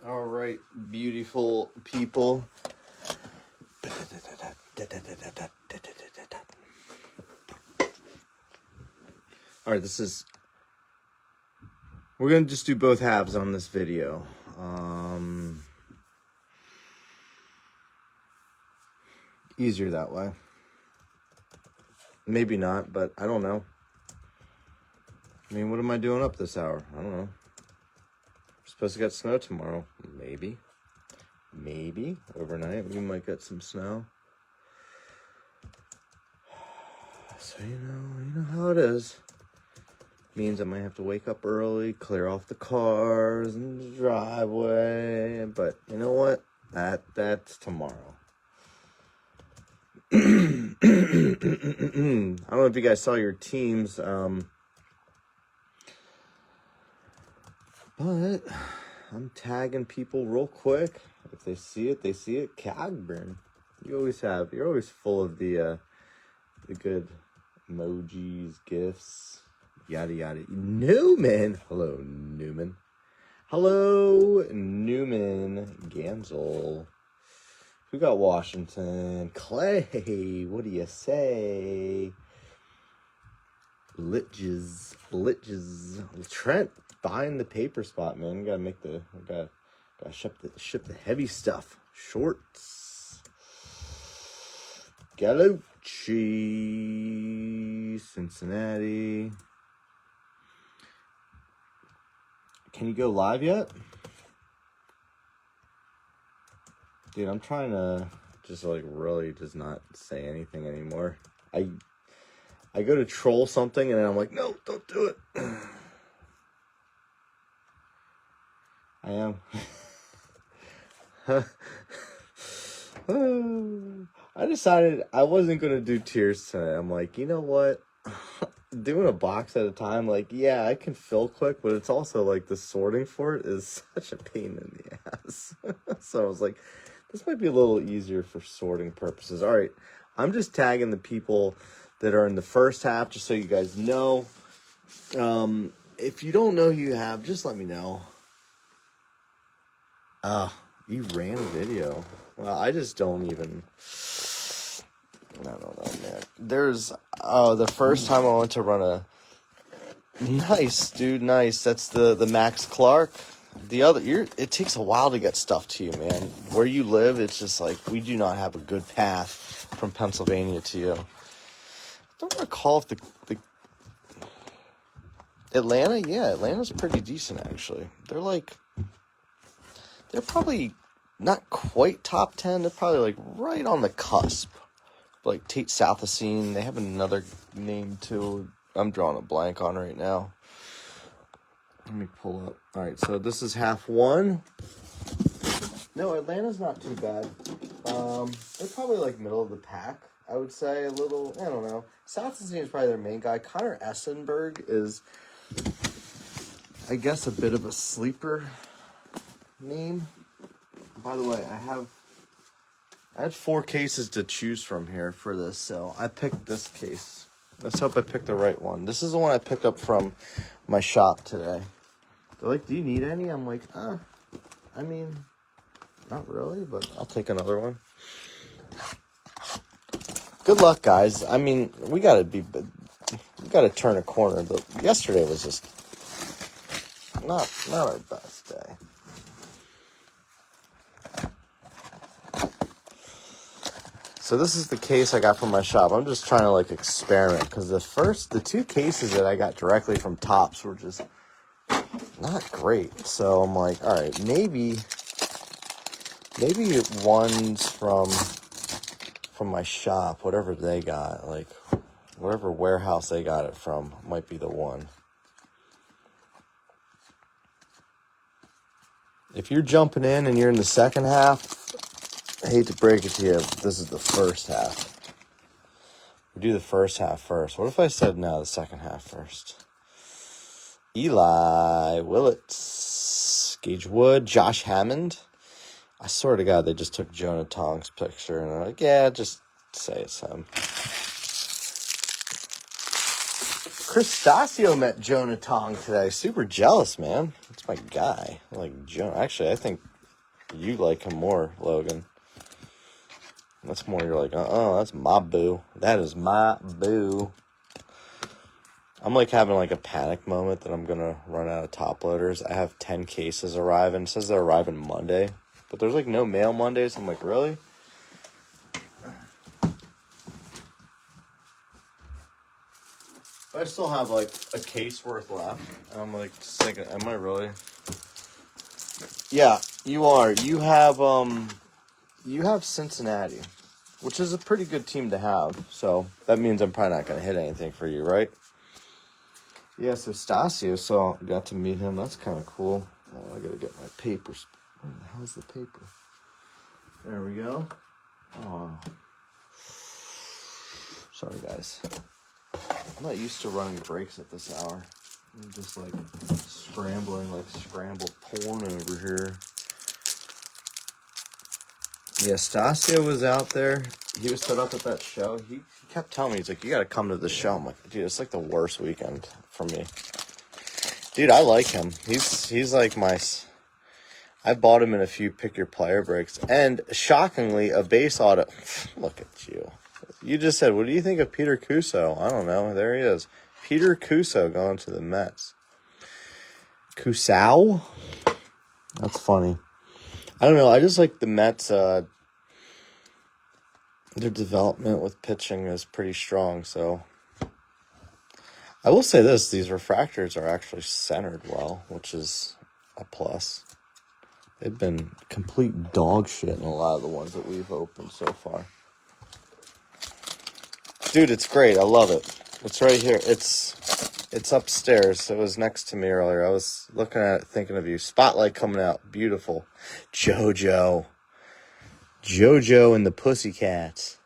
All right, beautiful people. All right, we're going to just do both halves on this video. Easier that way. Maybe not, but I don't know. I mean, what am I doing up this hour? I don't know. Supposed to get snow tomorrow. Maybe. Overnight, we might get some snow. So, you know how it is. Means I might have to wake up early, clear off the cars and the driveway. But you know what? That's tomorrow. I don't know if you guys saw your teams, but I'm tagging people real quick. If they see it, they see it. Cagburn. You're always full of the good emojis, gifs, yada yada. Newman. Hello, Newman. Hello, Newman Gansel. Who got Washington? Clay. What do you say? Litches. Trent buying the paper spot, man. Gotta ship the heavy stuff. Shorts. Gallucci. Cincinnati. Can you go live yet? Dude, I'm trying to just really just not say anything anymore. I go to troll something and then I'm like, no, don't do it. I am. I decided I wasn't going to do tiers tonight. I'm like, you know what? Doing a box at a time, yeah, I can fill quick, but it's also the sorting for it is such a pain in the ass. So I was like, this might be a little easier for sorting purposes. All right, I'm just tagging the people that are in the first half, just so you guys know. If you don't know who you have, just let me know. You ran a video. Well, I just don't even... I don't know, man. The first time I went to run a... Nice, dude, nice. That's the Max Clark. It takes a while to get stuff to you, man. Where you live, it's just we do not have a good path from Pennsylvania to you. I don't recall if the Atlanta, yeah, Atlanta's pretty decent, actually. They're probably not quite top 10. They're probably right on the cusp. Tate Southacene. They have another name too. I'm drawing a blank on right now. Let me pull up. All right, so this is half one. No, Atlanta's not too bad. They're probably middle of the pack, I would say. A little, I don't know. Southacene is probably their main guy. Connor Essenberg is, I guess, a bit of a sleeper name. By the way, I had 4 cases to choose from here for this, so I picked this case. Let's hope I picked the right one. This is the one I picked up from my shop today. They're like, do you need any? I'm like, I mean, not really, but I'll take another one. Good luck, guys. I mean, we gotta turn a corner. But yesterday was just not our best day. So this is the case I got from my shop. I'm just trying to experiment because the 2 cases that I got directly from Tops were just not great. So I'm like, all right, maybe one's from my shop, whatever they got, whatever warehouse they got it from might be the one. if you're jumping in and you're in the second half, I hate to break it to you, but this is the first half. We do the first half first. What if I said no, the second half first? Eli Willits, Gage Wood, Josh Hammond. I swear to God, they just took Jonah Tong's picture and they're like, yeah, just say it's him. Chris Stasio met Jonah Tong today. Super jealous, man. That's my guy. I like Jonah. Actually, I think you like him more, Logan. That's more, you're like, that's my boo. That is my boo. I'm like having like a panic moment that I'm going to run out of top loaders. I have 10 cases arriving. It says they're arriving Monday. But there's like no mail Mondays. I'm like, really? I still have like a case worth left. And I'm like thinking, am I really? Yeah, you are. You have Cincinnati, which is a pretty good team to have. So that means I'm probably not going to hit anything for you, right? Yeah, so Stasio, so I got to meet him. That's kind of cool. Oh, I got to get my papers. Where the hell's the paper? There we go. Oh. Sorry, guys. I'm not used to running breaks at this hour. I'm just like scrambling, like scrambled porn over here. Yeah, Stasio was out there. He was set up at that show. He kept telling me, he's like, you got to come to the show. I'm like, dude, it's like the worst weekend for me. Dude, I like him. He's like my... I bought him in a few pick-your-player breaks. And, shockingly, a base auto... Look at you. You just said, what do you think of Peter Cuso? I don't know. There he is. Peter Cuso going to the Mets. Cusao? That's funny. I don't know. I just like the Mets. Their development with pitching is pretty strong. So I will say this. These refractors are actually centered well, which is a plus. They've been complete dog shit in a lot of the ones that we've opened so far. Dude, it's great. I love it. It's right here. It's upstairs. It was next to me earlier. I was looking at it, thinking of you. Spotlight coming out. Beautiful. JoJo and the Pussycats.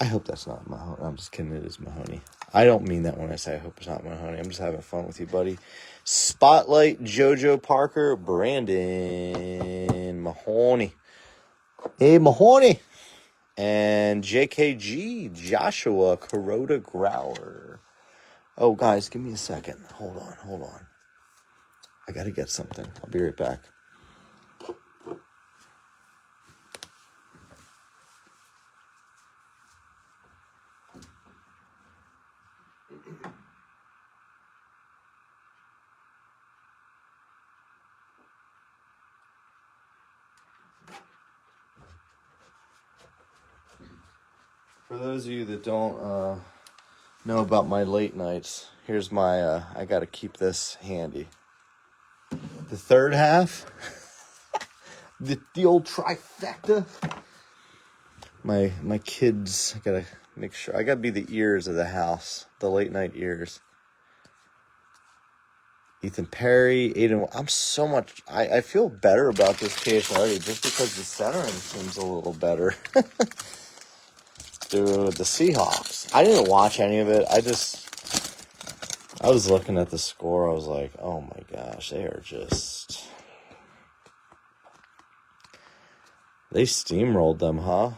I hope that's not Mahoney. I'm just kidding. It is Mahoney. I don't mean that when I say I hope it's not Mahoney. I'm just having fun with you, buddy. Spotlight, JoJo Parker, Brandon Mahoney. Hey, Mahoney. And JKG, Joshua Kuroda Growler. Oh, guys, give me a second. Hold on. I got to get something. I'll be right back. For those of you that don't know about my late nights, here's my, I got to keep this handy. The third half, the old trifecta. My kids, I got to make sure, I got to be the ears of the house, the late night ears. Ethan Perry, Aiden, I feel better about this case already just because the centering seems a little better. Dude, the Seahawks. I didn't watch any of it. I was looking at the score. I was like, oh my gosh, they steamrolled them, huh?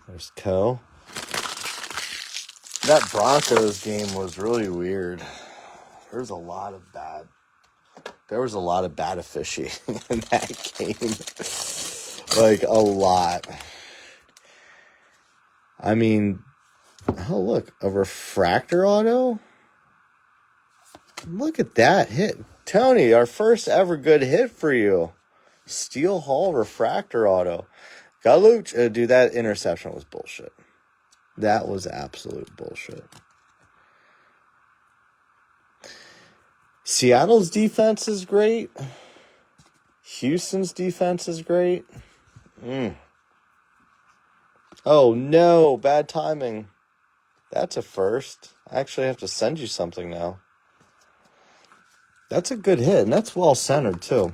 There's Co. That Broncos game was really weird. There was a lot of bad officiating in that game. Like, a lot. I mean, oh, look, a refractor auto? Look at that hit. Tony, our first ever good hit for you. Steel Hall refractor auto. Galuch. Dude, that interception was bullshit. That was absolute bullshit. Seattle's defense is great. Houston's defense is great. Oh, no. Bad timing. That's a first. I actually have to send you something now. That's a good hit, and that's well centered, too.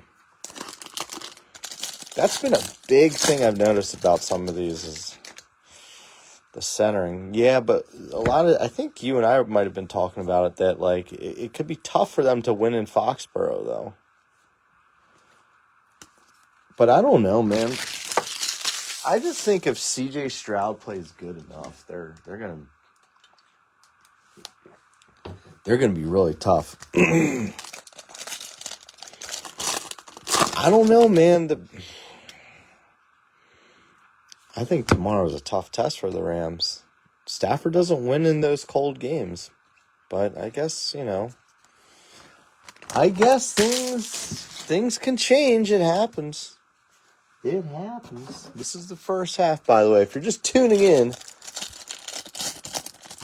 That's been a big thing I've noticed about some of these is the centering. Yeah, but a lot of, I think you and I might have been talking about it, that, like, it could be tough for them to win in Foxborough, though. But I don't know, man. I just think if C.J. Stroud plays good enough, they're gonna be really tough. I don't know, man. I think tomorrow's a tough test for the Rams. Stafford doesn't win in those cold games, but I guess things can change. It happens. It happens. This is the first half, by the way. If you're just tuning in,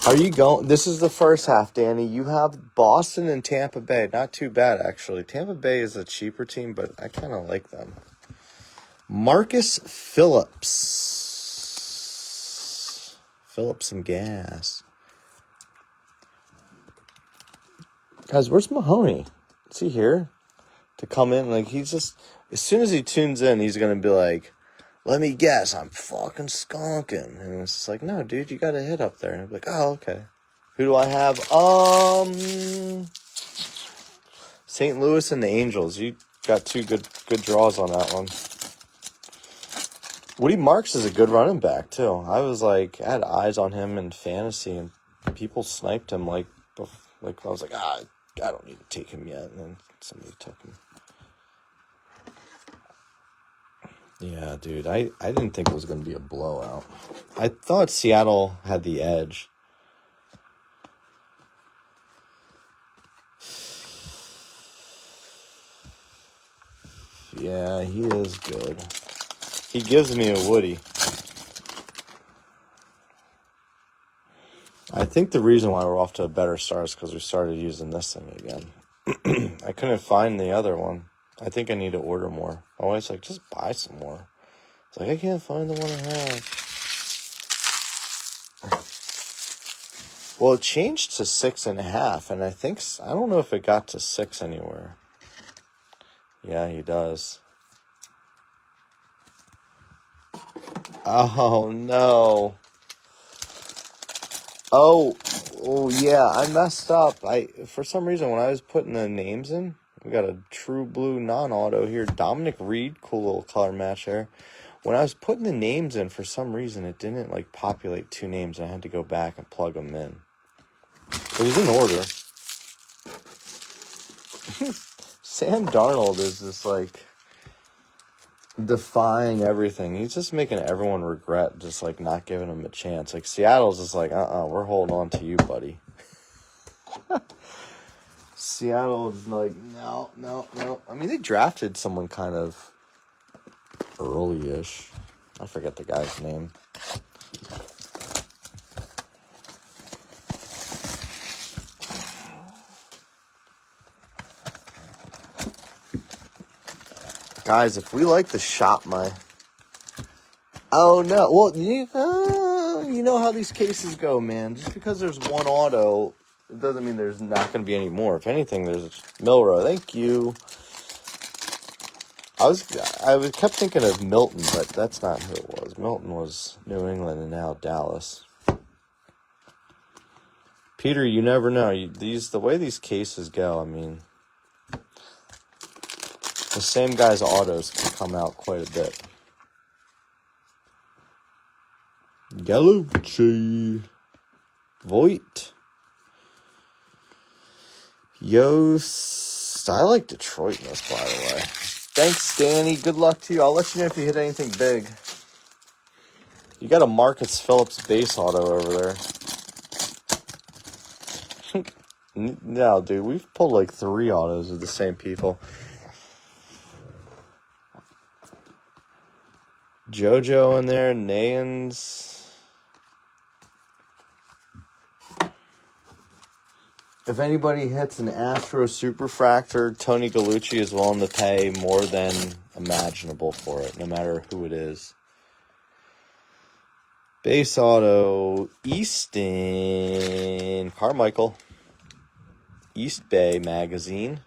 are you going? This is the first half, Danny. You have Boston and Tampa Bay. Not too bad, actually. Tampa Bay is a cheaper team, but I kind of like them. Marcus Phillips. Phillips and gas. Guys, where's Mahoney? Is he here to come in? Like, he's just, as soon as he tunes in, he's going to be like, let me guess, I'm fucking skunking. And it's just like, no, dude, you got a hit up there. And I'm like, oh, okay. Who do I have? St. Louis and the Angels. You got two good draws on that one. Woody Marks is a good running back, too. I had eyes on him in fantasy, and people sniped him like I was like, I don't need to take him yet. And then somebody took him. Yeah, dude, I didn't think it was going to be a blowout. I thought Seattle had the edge. Yeah, he is good. He gives me a Woody. I think the reason why we're off to a better start is because we started using this thing again. I couldn't find the other one. I think I need to order more. My wife's like, just buy some more. It's like, I can't find the one I have. Well, it changed to 6.5, and I don't know if it got to 6 anywhere. Yeah, he does. Oh, no. Oh, yeah, I messed up. For some reason, when I was putting the names in, we got a true blue non-auto here. Dominic Reed, cool little color match there. When I was putting the names in, for some reason, it didn't, populate two names. I had to go back and plug them in. It was in order. Sam Darnold is just, defying everything. He's just making everyone regret just, not giving him a chance. Seattle's just we're holding on to you, buddy. Seattle's no. I mean, they drafted someone kind of early-ish. I forget the guy's name. Guys, if we like to shop Oh, no. Well, you know how these cases go, man. Just because there's one auto, it doesn't mean there's not going to be any more. If anything, there's Milrow. Thank you. I kept thinking of Milton, but that's not who it was. Milton was New England and now Dallas. Peter, you never know. The way these cases go, I mean, the same guy's autos can come out quite a bit. Galucci. Voigt. Yost. I like Detroit in this, by the way. Thanks, Danny. Good luck to you. I'll let you know if you hit anything big. You got a Marcus Phillips base auto over there. No, dude. We've pulled 3 autos of the same people. JoJo in there. Nayans. If anybody hits an Astro Superfractor, Tony Galucci is willing to pay more than imaginable for it, no matter who it is. Base auto, Easton Carmichael, East Bay Magazine.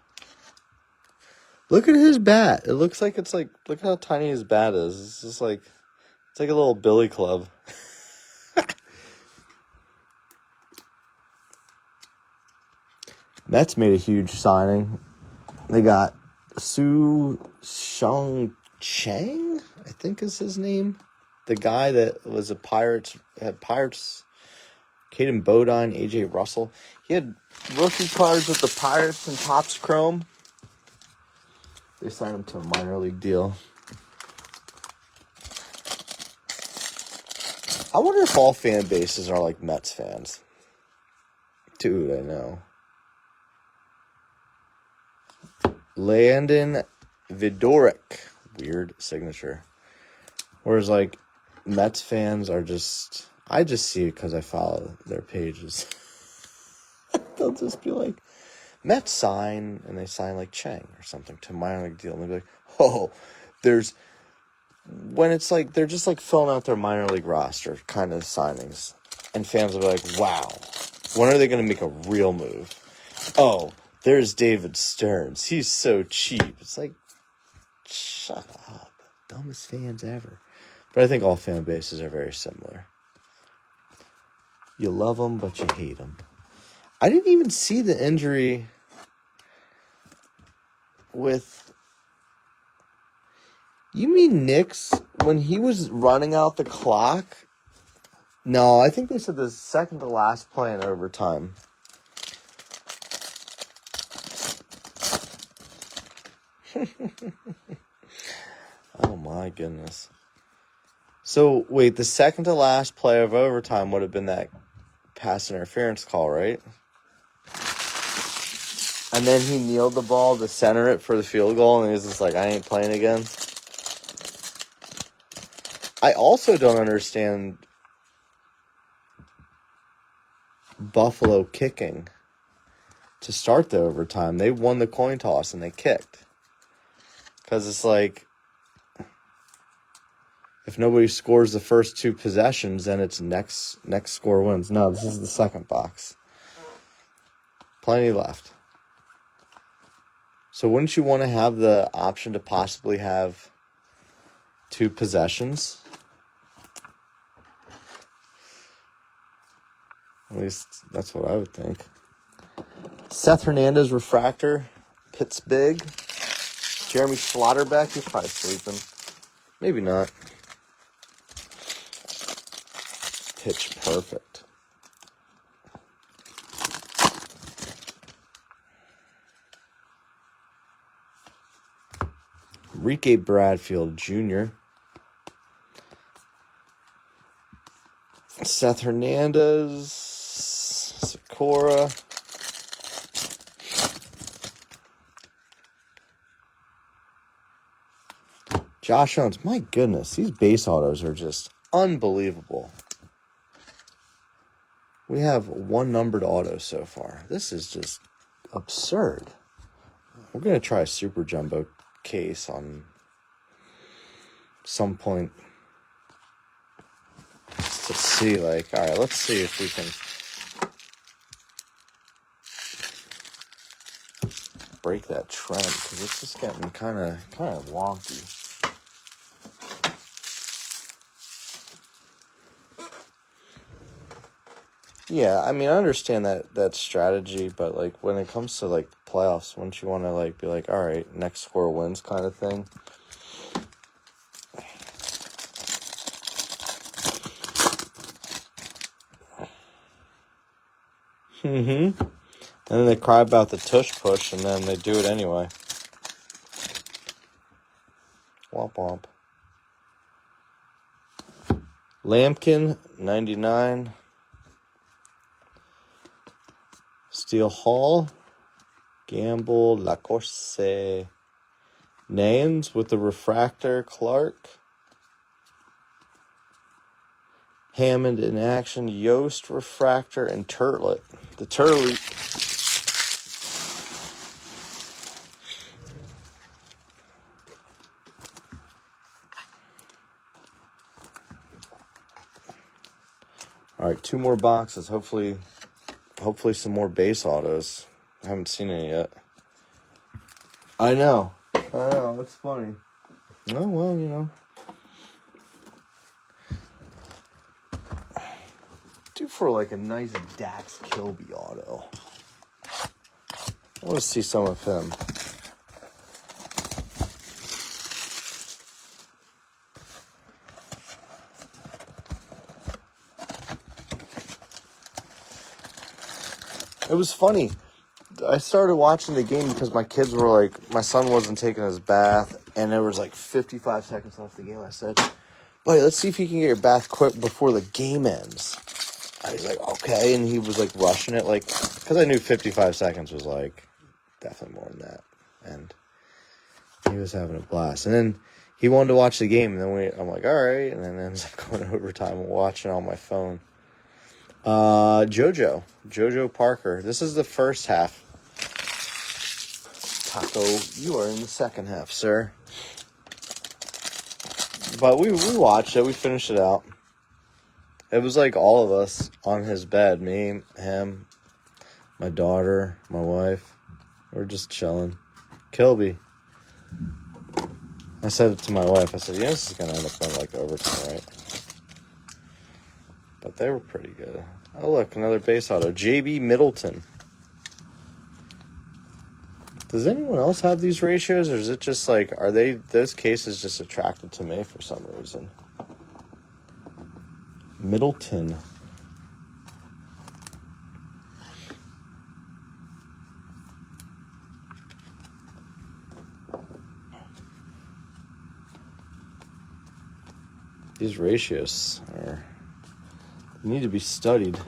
Look at his bat. It looks like it's like, look how tiny his bat is. It's just like, it's like a little billy club. Mets made a huge signing. They got Su Shang Chang, I think is his name. The guy that was had Pirates, Caden Bodine, A.J. Russell. He had rookie cards with the Pirates and Topps Chrome. They signed him to a minor league deal. I wonder if all fan bases are like Mets fans. Dude, I know. Landon Vidoric. Weird signature. Whereas, like, Mets fans are just... I just see it because I follow their pages. They'll just be like, Mets sign, and they sign, like, Chang or something to a minor league deal. And they'll be like, oh, there's... When it's like, they're just, like, filling out their minor league roster kind of signings. And fans will be like, wow, when are they going to make a real move? Oh, there's David Stearns. He's so cheap. It's like, shut up. Dumbest fans ever. But I think all fan bases are very similar. You love them, but you hate them. I didn't even see the injury with... You mean Knicks, when he was running out the clock? No, I think they said the second to last play in overtime. Oh my goodness. So, wait, the second to last play of overtime would have been that pass interference call, right? And then he kneeled the ball to center it for the field goal, and he was just like, I ain't playing again. I also don't understand Buffalo kicking to start the overtime. They won the coin toss, and they kicked. Because it's like, if nobody scores the first two possessions, then it's next score wins. No, this is the second box. Plenty left. So wouldn't you want to have the option to possibly have two possessions? At least that's what I would think. Seth Hernandez refractor. Pitts big. Jeremy Schlotterbeck. He's probably sleeping. Maybe not. Pitch perfect. Enrique Bradfield Jr. Seth Hernandez. Sakura. Josh Jones. My goodness, these base autos are just unbelievable. We have one numbered auto so far. This is just absurd. We're going to try a super jumbo case on some point to see, like, all right, let's see if we can break that trend, because it's just getting kind of wonky. Yeah, I mean, I understand that strategy, but, like, when it comes to, like, playoffs, wouldn't you want to, like, be like, all right, next score wins kind of thing? Mm-hmm. And then they cry about the tush push, and then they do it anyway. Womp womp. Lampkin, 99. Steel Hall. Gamble, Lacourse. Names with the refractor, Clark. Hammond in action, Yost, refractor, and Turlet. The Turlet. All right, two more boxes. Hopefully some more base autos. I haven't seen any yet. I know. I know, it's funny. Oh, well, you know. Due for like a nice Dax Kilby auto. I want to see some of him. It was funny. I started watching the game because my kids were like, my son wasn't taking his bath, and there was like 55 seconds left of the game. I said, buddy, let's see if you can get your bath quick before the game ends. I was like, okay, and he was like rushing it, like, because I knew 55 seconds was like definitely more than that, and he was having a blast. And then he wanted to watch the game, and then I'm like, all right, and then it ends up going overtime and watching on my phone. Jojo Parker. This is the first half. Taco, you are in the second half, sir. But we watched it. We finished it out. It was like all of us on his bed. Me, him, my daughter, my wife. We're just chilling. Kilby. I said it to my wife. I said, yeah, this is going to end up going like overtime, right? But they were pretty good. Oh, look, another base auto. JB Middleton. Does anyone else have these ratios, or is it just like, are those cases just attracted to me for some reason? Middleton. These ratios need to be studied.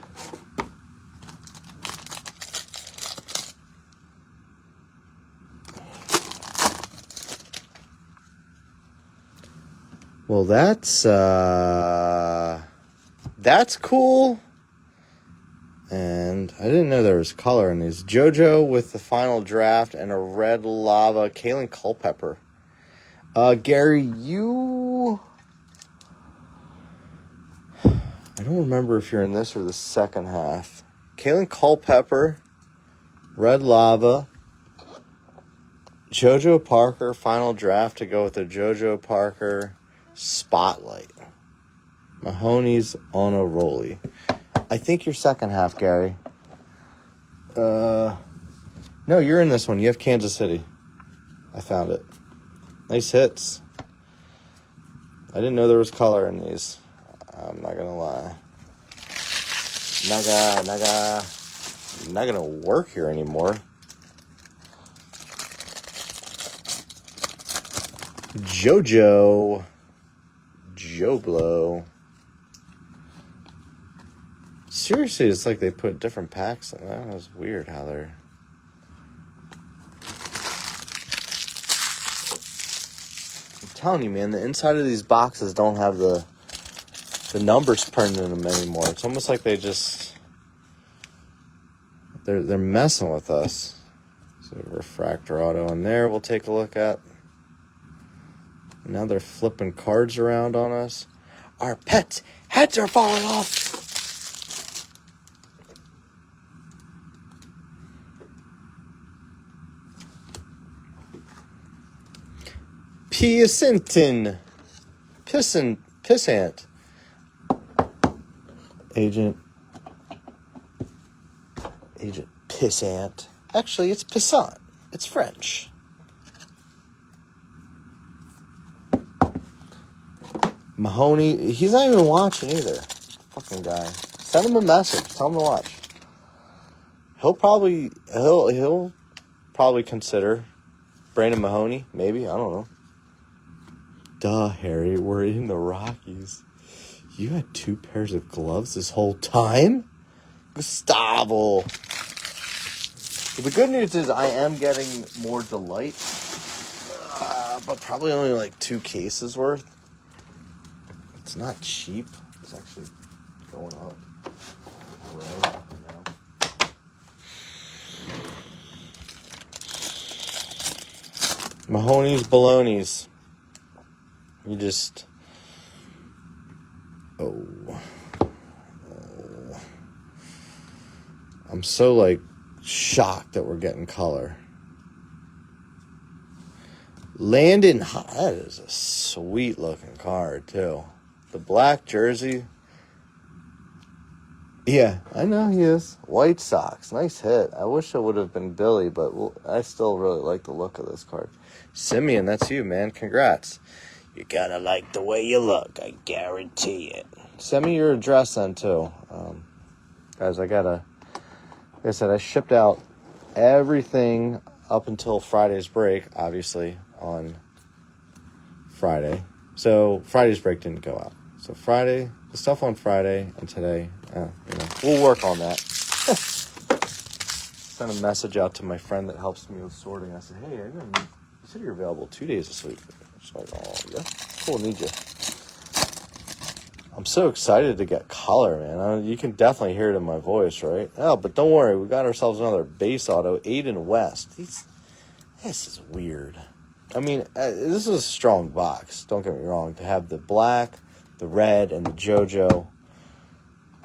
Well, that's cool. And I didn't know there was color in these. JoJo with the final draft and a red lava. Kalen Culpepper. Gary, I don't remember if you're in this or the second half. Kalen Culpepper, red lava. JoJo Parker, final draft to go with the JoJo Parker spotlight. Mahoney's on a rollie. I think you're second half, Gary. No, you're in this one. You have Kansas City. I found it. Nice hits. I didn't know there was color in these. I'm not gonna lie. Not gonna work here anymore. Joe Blow. Seriously, it's like they put different packs in. That was weird how they're... I'm telling you, man, the inside of these boxes don't have the numbers printed in them anymore. It's almost like they just... They're messing with us. So refractor auto in there we'll take a look at. Now they're flipping cards around on us. Our pets' heads are falling off. Pissant. Agent Pissant. Actually, it's Pissant. It's French. Mahoney, he's not even watching either. Fucking guy. Send him a message. Tell him to watch. He'll probably consider Brandon Mahoney. Maybe. I don't know. Duh, Harry. We're in the Rockies. You had 2 pairs of gloves this whole time? Gustavo. Well, the good news is I am getting more delight. But probably only like 2 cases worth. It's not cheap. It's actually going up. Right now. Mahoney's Baloney's. You just... Oh. I'm so, like, shocked that we're getting color. Landon, that is a sweet looking card too. The black jersey. Yeah, I know he is. White Sox, nice hit. I wish it would have been Billy, but I still really like the look of this card. Simeon, that's you, man. Congrats. You're gonna like the way you look, I guarantee it. Send me your address then, too. Guys, like I said, I shipped out everything up until Friday's break, obviously, on Friday. So Friday's break didn't go out. So Friday, the stuff on Friday and today, we'll work on that. Sent a message out to my friend that helps me with sorting. I said, hey, you said you're available 2 days this week. She's like, oh, yeah, cool, need you. I'm so excited to get color, man. You can definitely hear it in my voice, right? Oh, but don't worry, we got ourselves another base auto, Aiden West. This is weird. I mean, this is a strong box, don't get me wrong, to have the black, the red, and the JoJo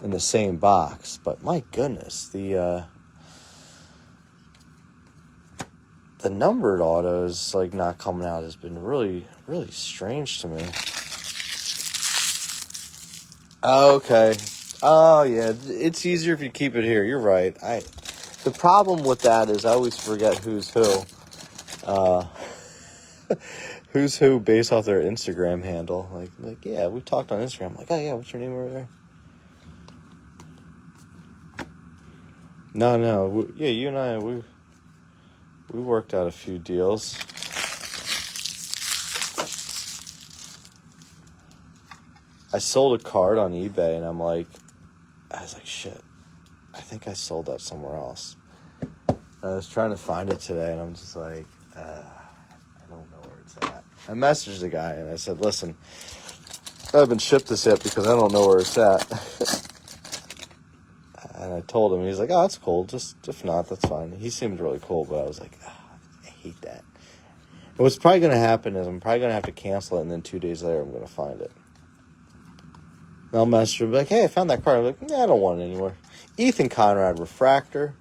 in the same box. But my goodness, the numbered autos like not coming out has been really, really strange to me. Okay. Oh yeah, it's easier if you keep it here. You're right. The problem with that is I always forget who's who. Who's who based off their Instagram handle. Like yeah, we talked on Instagram. I'm like, oh yeah, what's your name over there? No. Yeah, you and I, we worked out a few deals. I sold a card on eBay, and I was like, shit, I think I sold that somewhere else. I was trying to find it today, and I'm just like, I don't know where it's at. I messaged the guy, and I said, listen, I haven't shipped this yet because I don't know where it's at. And I told him, he's like, oh, that's cool. Just, if not, that's fine. He seemed really cool, but I was like, I hate that. And what's probably going to happen is I'm probably going to have to cancel it, and then 2 days later I'm going to find it. And I'll message him, like, hey, I found that card. I'm like, nah, I don't want it anymore. Ethan Conrad, Refractor.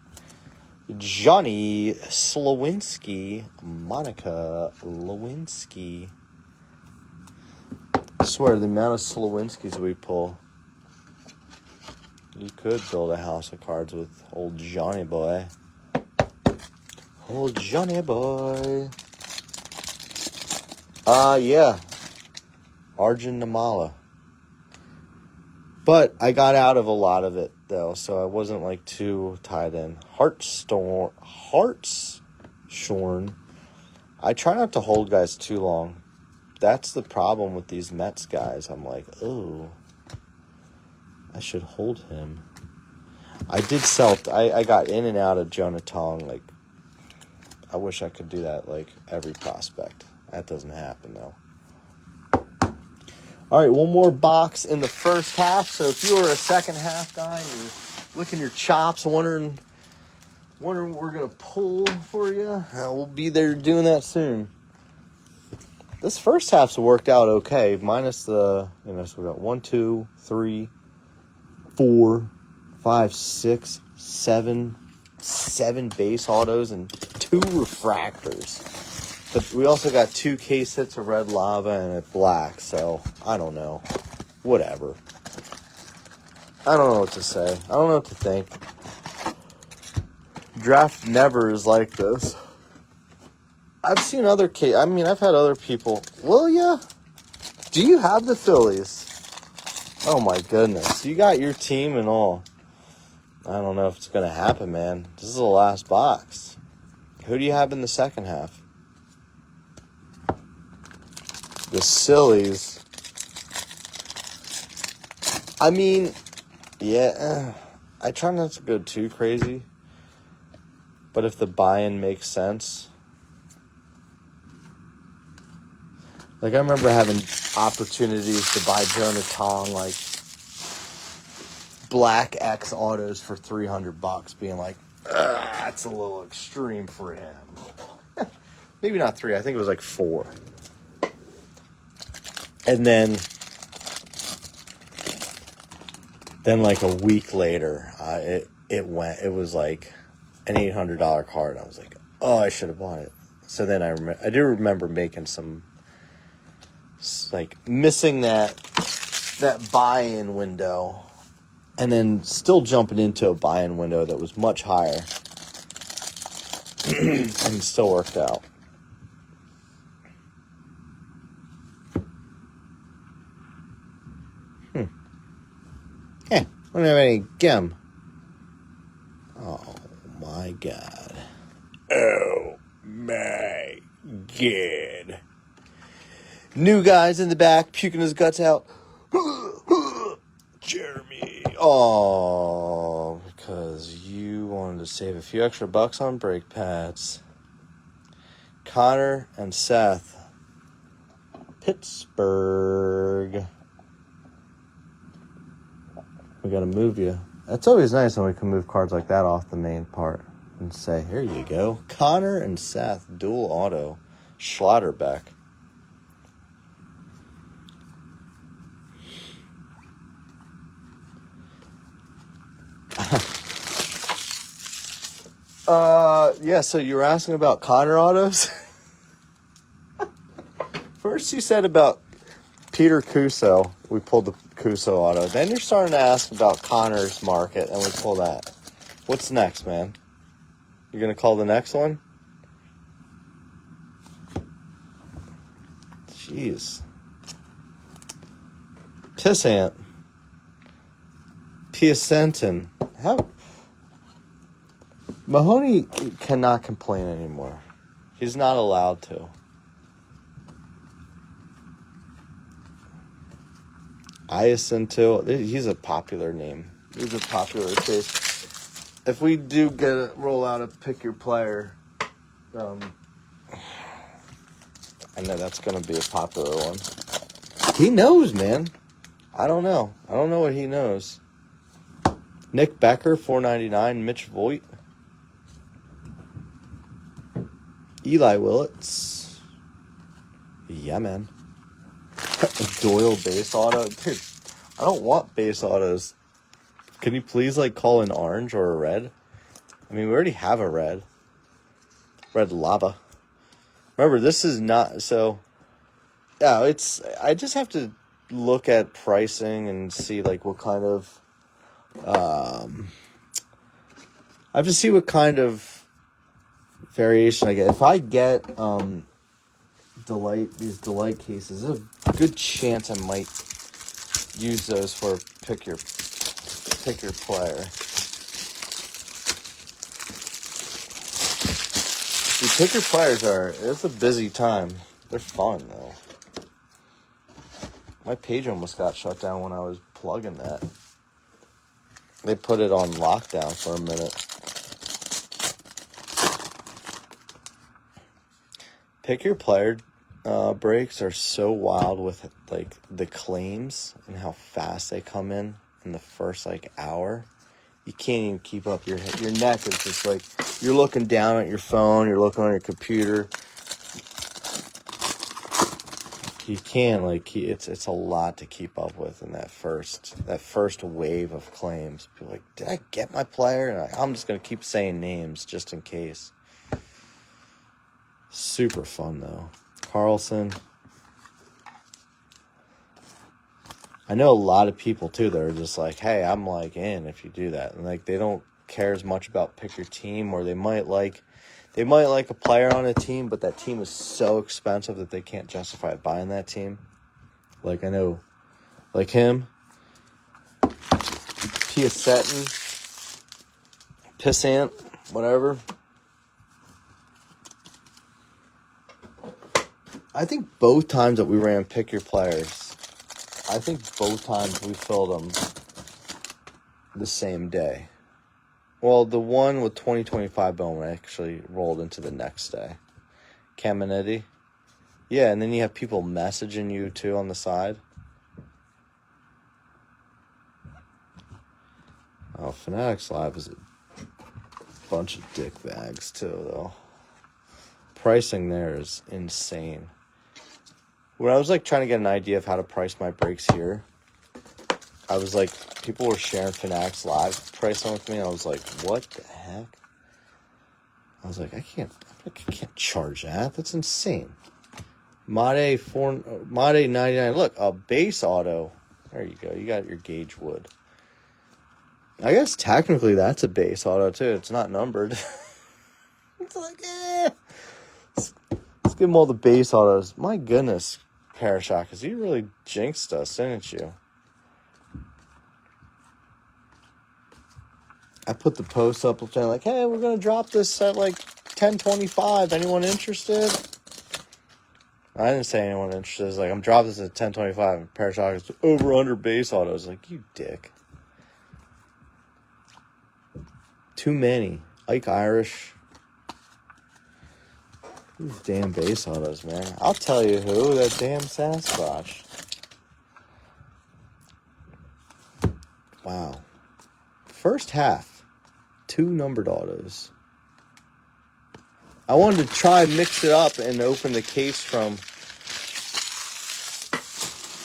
Johnny Slowinski, Monica Lewinsky. I swear, the amount of Slowinskis we pull, you could build a house of cards with old Johnny boy. Old Johnny boy. Yeah. Arjun Namala. But I got out of a lot of it, though, so I wasn't, like, too tied in. Hartshorn. I try not to hold guys too long. That's the problem with these Mets guys. I'm like, oh, I should hold him. I did sell. I got in and out of Jonah Tong. Like, I wish I could do that, like, every prospect. That doesn't happen, though. All right, one more box in the first half. So if you were a second half guy and you're licking your chops, wondering what we're going to pull for you, we'll be there doing that soon. This first half's worked out okay, minus the, so we got 1, 2, 3, 4, 5, 6, 7 base autos and 2 refractors. But we also got 2 case hits of red lava and a black, so I don't know. Whatever. I don't know what to say. I don't know what to think. Draft never is like this. I've seen other I've had other people. Will ya? Do you have the Phillies? Oh my goodness. You got your team and all. I don't know if it's going to happen, man. This is the last box. Who do you have in the second half? The Sillies. I mean, yeah, I try not to go too crazy. But if the buy-in makes sense. Like, I remember having opportunities to buy Jonah Tong, like, black X autos for $300, being like, that's a little extreme for him. Maybe not 3, I think it was like 4. And then like a week later, it was like an $800 card. I was like, oh, I should have bought it. So then I do remember making some, like, missing that buy-in window, and then still jumping into a buy-in window that was much higher, and still worked out. I don't have any gum. Oh my god. Oh my god. New guy's in the back, puking his guts out. Jeremy. Oh, because you wanted to save a few extra bucks on brake pads. Connor and Seth. Pittsburgh. We gotta move you. That's always nice when we can move cards like that off the main part and say, here you go. Connor and Seth, dual auto. Schlotterbeck. Yeah, so you were asking about Connor autos? First you said about Peter Cuso. We pulled the Cuso auto. Then you're starting to ask about Connor's market, and we pull that. What's next, man? You're going to call the next one? Jeez. Pissant. Piacentin. How? Mahoney cannot complain anymore. He's not allowed to. Iacinto. He's a popular name. He's a popular case. If we do roll out a pick your player, I know that's going to be a popular one. He knows, man. I don't know. I don't know what he knows. Nick Becker, $4.99. Mitch Voigt. Eli Willits. Yeah, man. Doyle base auto. Dude, I don't want base autos. Can you please, like, call an orange or a red? I mean, we already have a red. Red lava. Remember, this is not, so, yeah, I just have to look at pricing and see, like, what kind of, I have to see what kind of variation I get. If I get, these Delight cases, there's a good chance I might use those for pick your player. The pick your players it's a busy time. They're fun though. My page almost got shut down when I was plugging that. They put it on lockdown for a minute. Pick your player breaks are so wild with, like, the claims and how fast they come in the first, like, hour. You can't even keep up. Your neck is just like, you're looking down at your phone, you're looking on your computer. You can't, like, it's a lot to keep up with in that first wave of claims. People are like, did I get my player? And I'm just gonna keep saying names just in case. Super fun though. Carlson. I know a lot of people too that are just like, hey, I'm like in if you do that. And like they don't care as much about pick your team, or they might like a player on a team, but that team is so expensive that they can't justify buying that team. Like I know, like him, Pissant, whatever. I think both times that we ran pick your players, I think both times we filled them the same day. Well, the one with 2025 Bowman actually rolled into the next day. Caminetti. Yeah, and then you have people messaging you too on the side. Oh, Fanatics Live is a bunch of dick bags too, though. Pricing there is insane. When I was like trying to get an idea of how to price my breaks here, I was like, people were sharing Fanatics Live pricing with me. I was like, what the heck? I was like, I'm I can't charge that. That's insane. Made 99. Look, a base auto. There you go. You got your Gage Wood. I guess technically that's a base auto too. It's not numbered. It's like, let's give him all the base autos. My goodness, Parashot, because you really jinxed us, didn't you? I put the post up saying like, hey, we're going to drop this at like 10:25. Anyone interested? I didn't say anyone interested. It's like, I'm dropping this at 10:25. And Parashot is over under base autos. Like, you dick. Too many. Ike Irish. These damn base autos, man. I'll tell you who. That damn Sasquatch. Wow. First half. 2 numbered autos. I wanted to try and mix it up and open the case from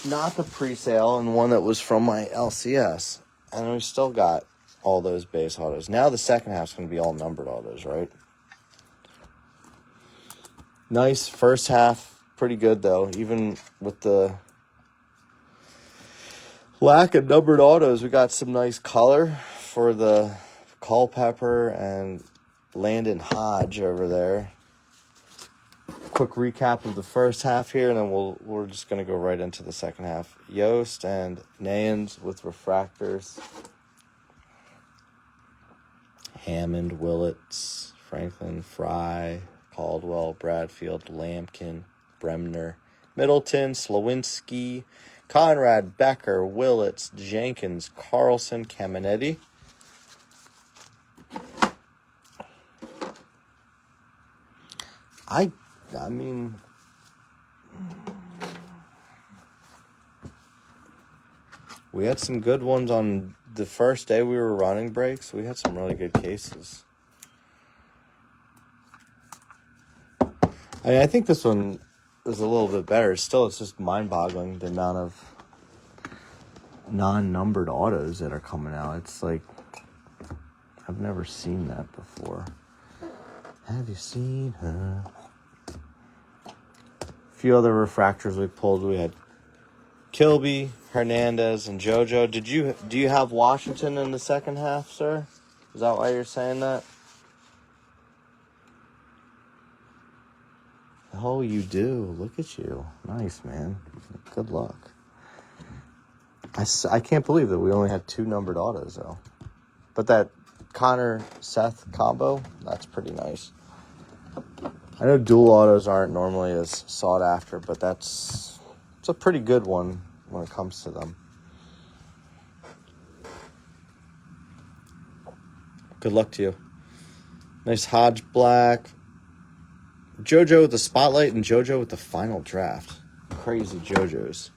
not the pre-sale and one that was from my LCS. And we still got all those base autos. Now the second half's going to be all numbered autos, right? Nice first half. Pretty good, though. Even with the lack of numbered autos, we got some nice color for the Culpepper and Landon Hodge over there. Quick recap of the first half here, and then we're just going to go right into the second half. Yost and Nayans with refractors. Hammond, Willits, Franklin, Fry, Caldwell, Bradfield, Lampkin, Bremner, Middleton, Slawinski, Conrad, Becker, Willits, Jenkins, Carlson, Caminetti. I mean, we had some good ones on the first day we were running breaks. We had some really good cases. I think this one is a little bit better. Still, it's just mind-boggling the amount of non-numbered autos that are coming out. It's like, I've never seen that before. Have you seen her? A few other refractors we pulled. We had Kilby, Hernandez, and JoJo. Do you have Washington in the second half, sir? Is that why you're saying that? Oh, you do. Look at you. Nice, man. Good luck. I can't believe that we only had 2 numbered autos, though. But that Connor-Seth combo, that's pretty nice. I know dual autos aren't normally as sought after, but it's a pretty good one when it comes to them. Good luck to you. Nice Hodge Black. JoJo with the spotlight and JoJo with the final draft. Crazy JoJos.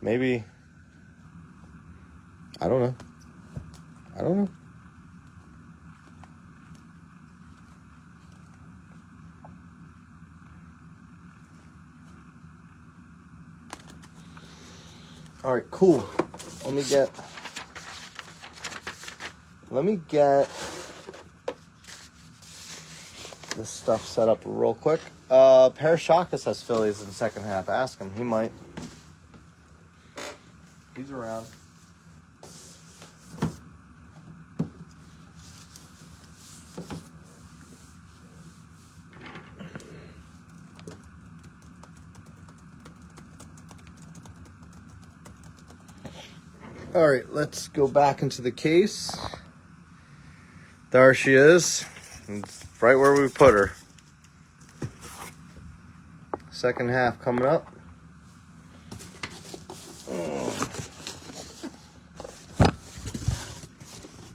Maybe. I don't know. All right, cool. Let me get this stuff set up real quick. Parashakas has Phillies in the second half. Ask him. He might. He's around. All right, let's go back into the case. There she is. It's right where we put her. Second half coming up.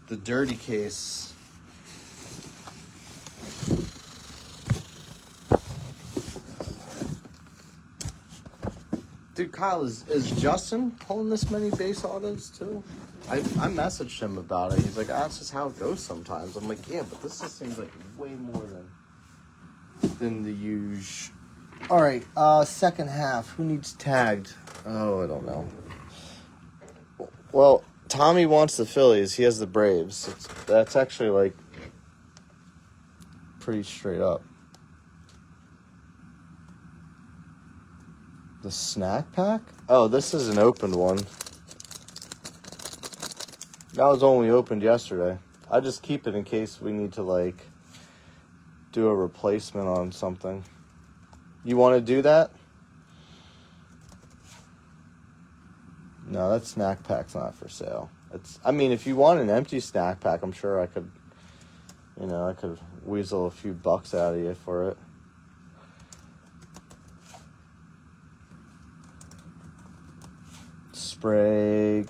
The dirty case. Dude, Kyle, is Justin pulling this many base autos too? I messaged him about it. He's like, that's just how it goes sometimes. I'm like, yeah, but this just seems like way more than the usual. All right, second half. Who needs tagged? Oh, I don't know. Well, Tommy wants the Phillies. He has the Braves. That's actually like pretty straight up. The snack pack? Oh, this is an opened one. That was only opened yesterday. I just keep it in case we need to, like, do a replacement on something. You want to do that? No, that snack pack's not for sale. I mean, if you want an empty snack pack, I'm sure I could weasel a few bucks out of you for it. Sprague.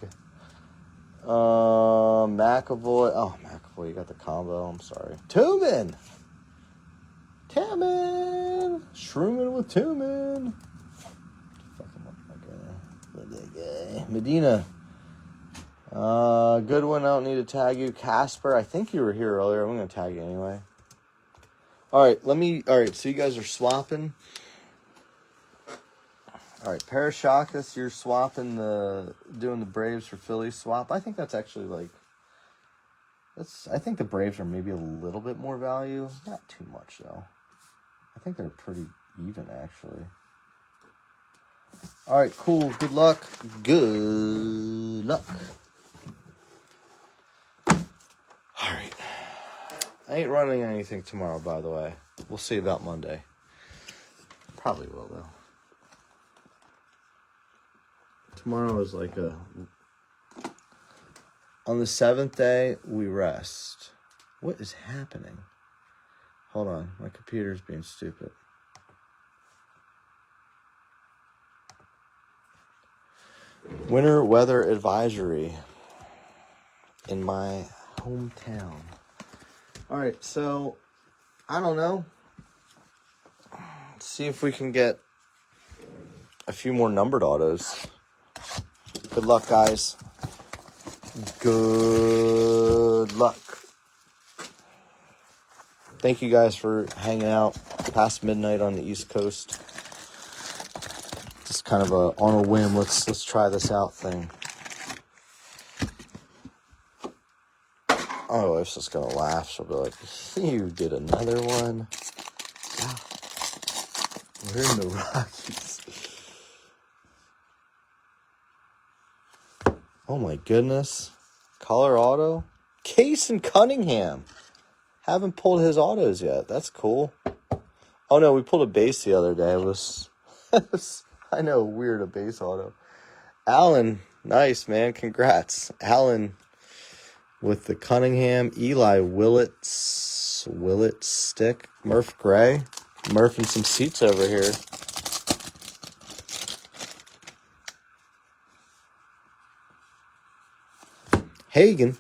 McAvoy. Oh, McAvoy, you got the combo. I'm sorry. Tooman. Shroomin' with Tooman. Fucking look that guy. Medina. Goodwin, I don't need to tag you. Casper, I think you were here earlier. I'm going to tag you anyway. All right, so you guys are swapping. All right, Parashakis, you're swapping doing the Braves for Phillies swap. I think that's actually I think the Braves are maybe a little bit more value. Not too much, though. I think they're pretty even, actually. All right, cool. Good luck. Good luck. All right. I ain't running anything tomorrow, by the way. We'll see about Monday. Probably will, though. Tomorrow is on the 7th day, we rest. What is happening? Hold on. My computer's being stupid. Winter weather advisory in my hometown. All right, so I don't know. Let's see if we can get a few more numbered autos. Good luck, guys. Good luck. Thank you guys for hanging out past midnight on the East Coast. Just kind of on a whim. Let's try this out thing. My wife's just gonna laugh. She'll be like, "You did another one." Yeah. We're in the Rockies. Oh my goodness. Colorado. Case and Cunningham. Haven't pulled his autos yet. That's cool. Oh no, we pulled a base the other day. It was I know, weird, a base auto. Allen, nice, man. Congrats. Allen with the Cunningham. Eli Willett stick. Murph Gray. Murph and some seats over here. Hagen.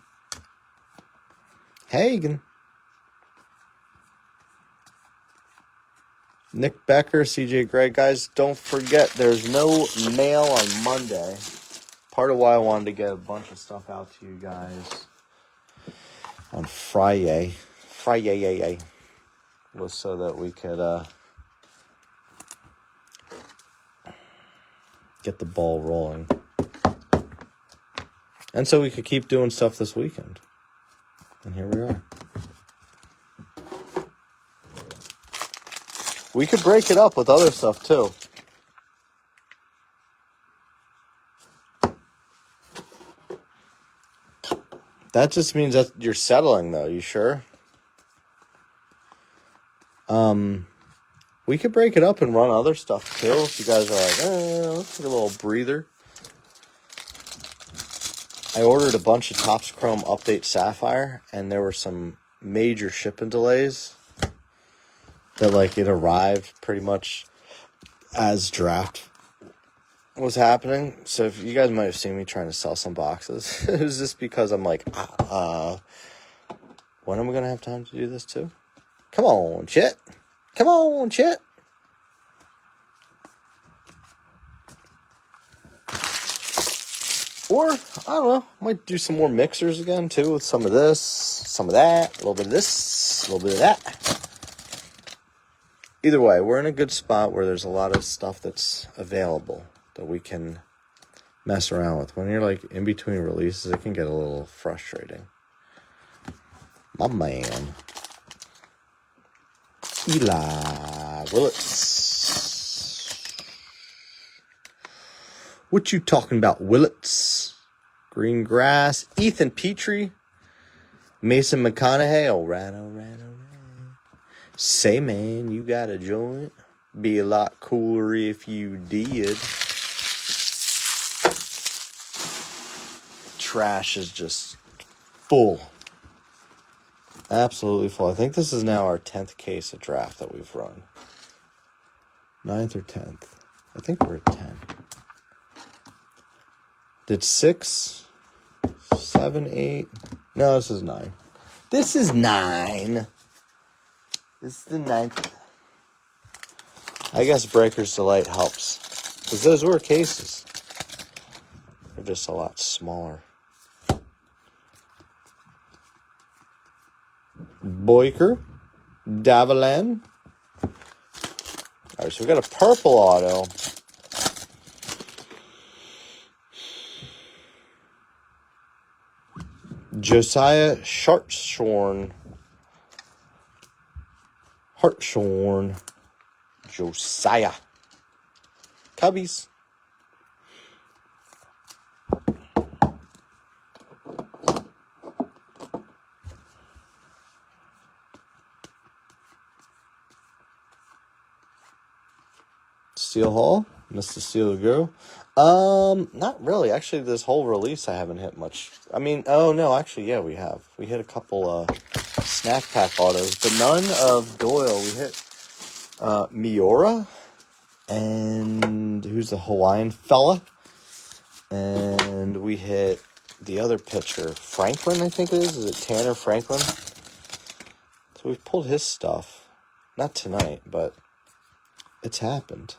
Nick Becker, CJ Gray. Guys, don't forget, there's no mail on Monday. Part of why I wanted to get a bunch of stuff out to you guys on Friday was so that we could get the ball rolling. And so we could keep doing stuff this weekend. And here we are. We could break it up with other stuff, too. That just means that you're settling, though. You sure? We could break it up and run other stuff, too. If you guys are like, let's take a little breather. I ordered a bunch of Topps Chrome Update Sapphire, and there were some major shipping delays that, it arrived pretty much as draft was happening. So if you guys might have seen me trying to sell some boxes. It was just because I'm like, when am I going to have time to do this, too? Come on, Chet. Or, I don't know, might do some more mixers again, too, with some of this, some of that, a little bit of this, a little bit of that. Either way, we're in a good spot where there's a lot of stuff that's available that we can mess around with. When you're, in between releases, it can get a little frustrating. My man. Eli Willits. What you talking about, Willets? Green Grass. Ethan Petrie. Mason McConaughey. All right. Say, man, you got a joint. Be a lot cooler if you did. Trash is just full. Absolutely full. I think this is now our 10th case of draft that we've run. 9th or 10th. I think we're at 10. Did 6, 7, 8. No, this is 9. This is 9. This is the 9th. I guess Breaker's Delight helps. Because those were cases. They're just a lot smaller. Boyker. Davalan. Alright, so we got a purple auto. Josiah Hartshorn. Josiah. Cubbies. Steel Hall. Mr. Steel Go. Not really. Actually, this whole release I haven't hit much. I mean, oh no, actually, yeah, we have. We hit a couple snack pack autos, but none of Doyle. We hit Miura, and who's the Hawaiian fella? And we hit the other pitcher, Franklin, I think it is. Is it Tanner Franklin? So we've pulled his stuff. Not tonight, but it's happened.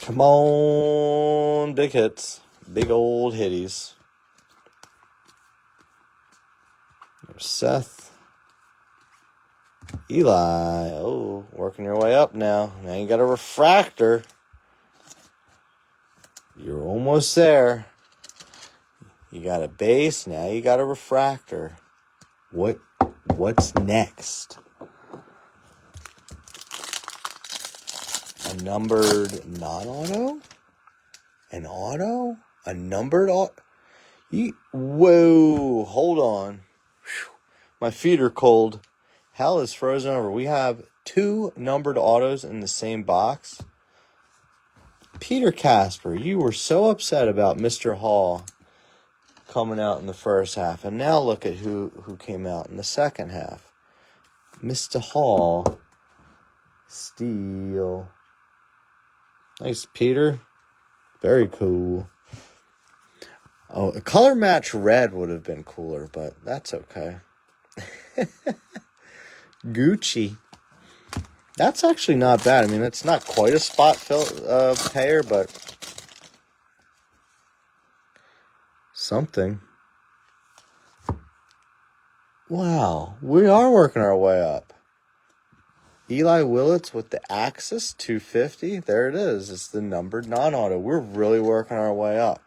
Come on, big hits. Big old hitties. There's Seth. Eli. Oh, working your way up now. Now you got a refractor. You're almost there. You got a base. Now you got a refractor. What's next? A numbered non-auto? An auto? A numbered auto? Whoa, hold on. Whew. My feet are cold. Hell is frozen over. We have 2 numbered autos in the same box. Peter Casper, you were so upset about Mr. Hall coming out in the first half. And now look at who came out in the second half. Mr. Hall. Steal. Nice, Peter. Very cool. Oh, a color match red would have been cooler, but that's okay. Gucci. That's actually not bad. I mean, it's not quite a spot payer, but something. Wow, we are working our way up. Eli Willets with the Axis 250. There it is. It's the numbered non-auto. We're really working our way up.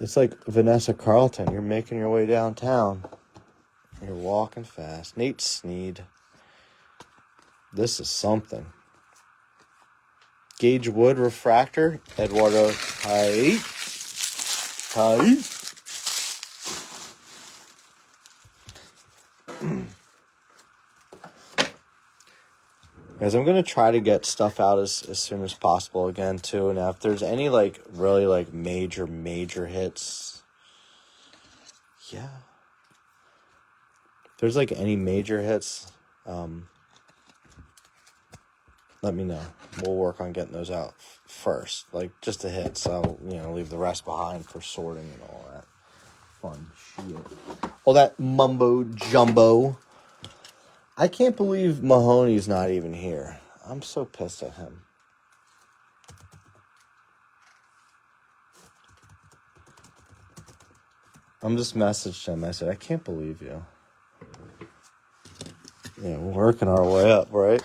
It's like Vanessa Carlton. You're making your way downtown. You're walking fast. Nate Snead. This is something. Gage Wood Refractor. Eduardo Hi. Guys, I'm going to try to get stuff out as soon as possible again, too. Now, if there's any, really, major hits, yeah. If there's, any major hits, let me know. We'll work on getting those out first. Just a hit, so, leave the rest behind for sorting and all that fun shit. All that mumbo-jumbo. I can't believe Mahoney's not even here. I'm so pissed at him. I'm just messaged him. I said, I can't believe you. Yeah, we're working our way up, right?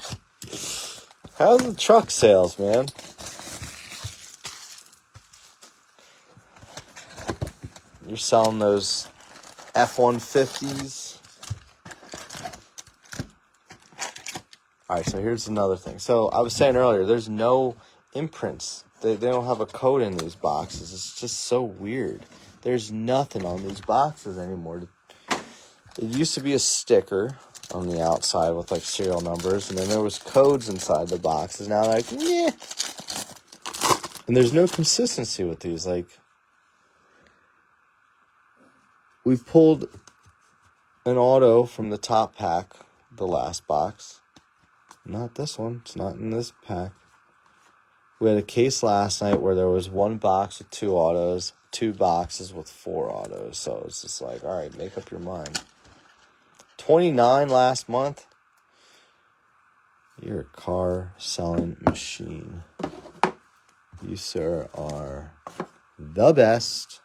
How's the truck sales, man? You're selling those F-150s. All right, so here's another thing. So I was saying earlier, there's no imprints. They don't have a code in these boxes. It's just so weird. There's nothing on these boxes anymore. It used to be a sticker on the outside with like serial numbers, and then there was codes inside the boxes. Now they're like, yeah. And there's no consistency with these. Like, we pulled an auto from the top pack, the last box. Not this one. It's not in this pack. We had a case last night where there was one box with 2 autos, 2 boxes with 4 autos. So it's just like, all right, make up your mind. 29 last month. You're a car selling machine. You, sir, are the best.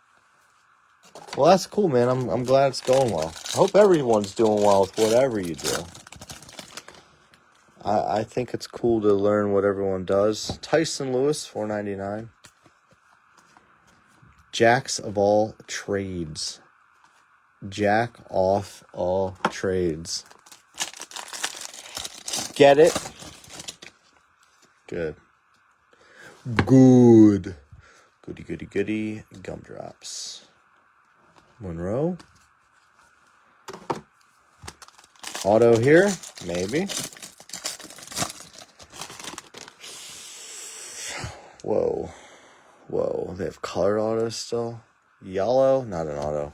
Well, that's cool, man. I'm glad it's going well. I hope everyone's doing well with whatever you do. I think it's cool to learn what everyone does. Tyson Lewis, $4.99. Jacks of all trades. Jack off all trades. Get it? Good. Good. Goody, goody, goody. Gumdrops. Monroe. Auto here. Maybe. Whoa. Whoa. They have colored autos still. Yellow. Not an auto.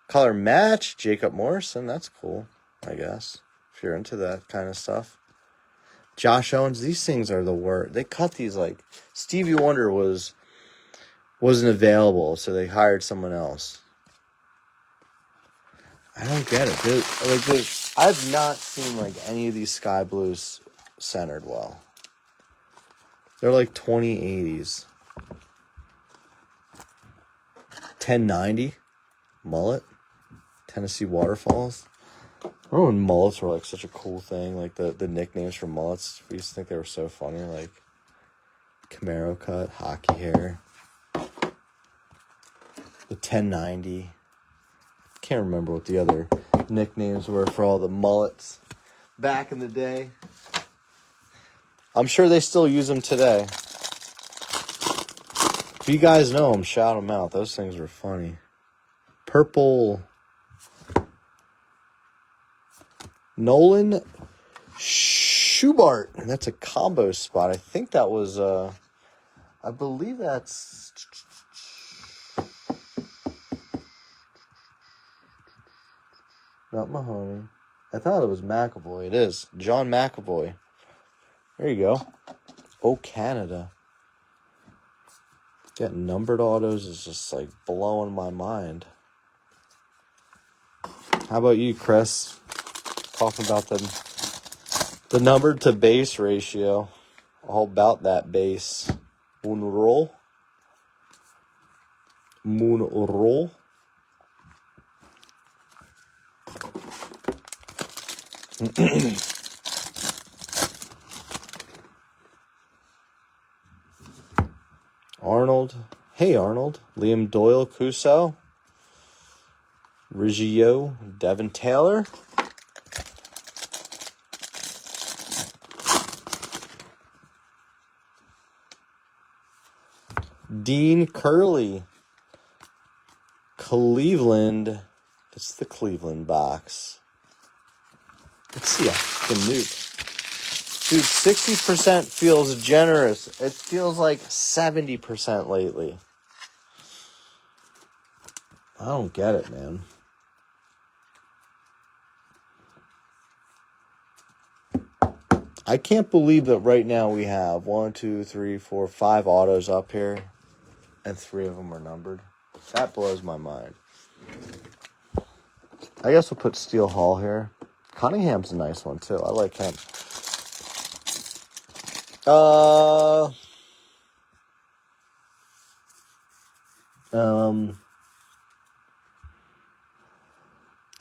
Color match. Jacob Morrison. That's cool, I guess. If you're into that kind of stuff. Josh Owens. These things are the worst. They cut these like... Stevie Wonder wasn't available, so they hired someone else. I don't get it. I've not seen like any of these sky blues centered well. They're like 2080s. 1090 mullet. Tennessee Waterfalls. I remember when mullets were like such a cool thing. Like the nicknames for mullets, we used to think they were so funny. Like Camaro cut, hockey hair. The 1090. Can't remember what the other nicknames were for all the mullets back in the day. I'm sure they still use them today. If you guys know them, shout them out. Those things were funny. Purple. Nolan Schubart. That's a combo spot. I think that was, I believe that's... Not Mahoney. I thought it was McAvoy. It is. John McAvoy. There you go. Oh, Canada. Getting numbered autos is just like blowing my mind. How about you, Chris? Talking about the numbered to base ratio. All about that base. Moon roll. Arnold. Hey, Arnold. Liam Doyle, Cuso. Riggio, Devin Taylor. Dean Curley. Cleveland. It's the Cleveland box. Let's see a fucking nuke. Dude, 60% feels generous. It feels like 70% lately. I don't get it, man. I can't believe that right now we have 1, 2, 3, 4, 5 autos up here, and 3 of them are numbered. That blows my mind. I guess we'll put Steele Hall here. Cunningham's a nice one, too. I like him. The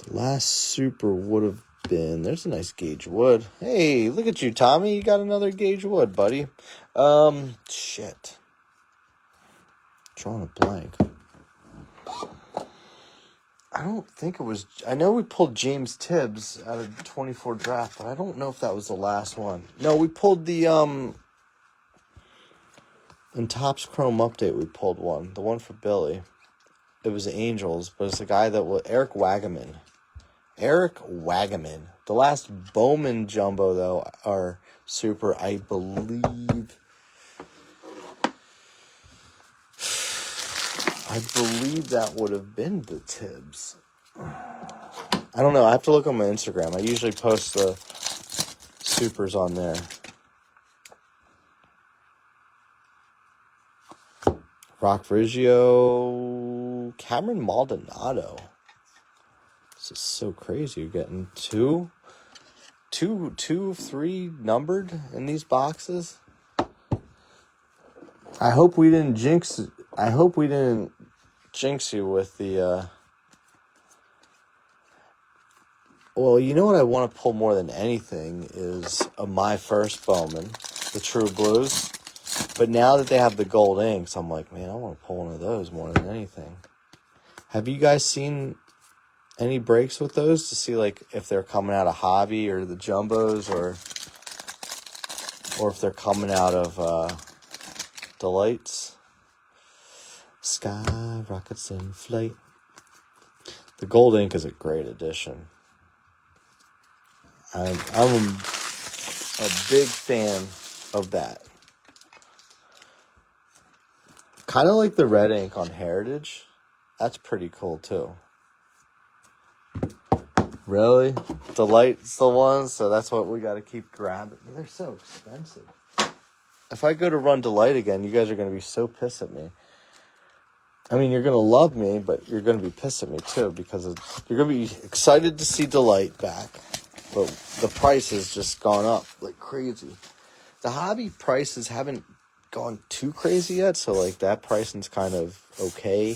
last super would have been... There's a nice Gage Wood. Hey, look at you, Tommy. You got another Gage Wood, buddy. Shit. Drawing a blank. I don't think it was. I know we pulled James Tibbs out of 24 draft, but I don't know if that was the last one. No, we pulled the in Topps Chrome Update. We pulled one, the one for Billy. It was the Angels, but it's the guy that was Eric Wagaman. Eric Wagaman. The last Bowman jumbo though are super. I believe that would have been the Tibbs. I don't know. I have to look on my Instagram. I usually post the supers on there. Rock Riggio, Cameron Maldonado. This is so crazy. You're getting two of three numbered in these boxes. I hope we didn't jinx you with the. Well, you know what I want to pull more than anything is my first Bowman, the True Blues. But now that they have the gold inks, I'm like, man, I want to pull one of those more than anything. Have you guys seen any breaks with those to see like if they're coming out of hobby or the jumbos or if they're coming out of delights? Sky rockets in flight. The gold ink is a great addition. I'm a big fan of that. Kind of like the red ink on Heritage. That's pretty cool too. Really? Delight's the one, so that's what we got to keep grabbing. They're so expensive. If I go to run Delight again, you guys are going to be so pissed at me. I mean, you're going to love me, but you're going to be pissed at me too because you're going to be excited to see Delight back. But the price has just gone up like crazy. The hobby prices haven't gone too crazy yet, so like that pricing's kind of okay.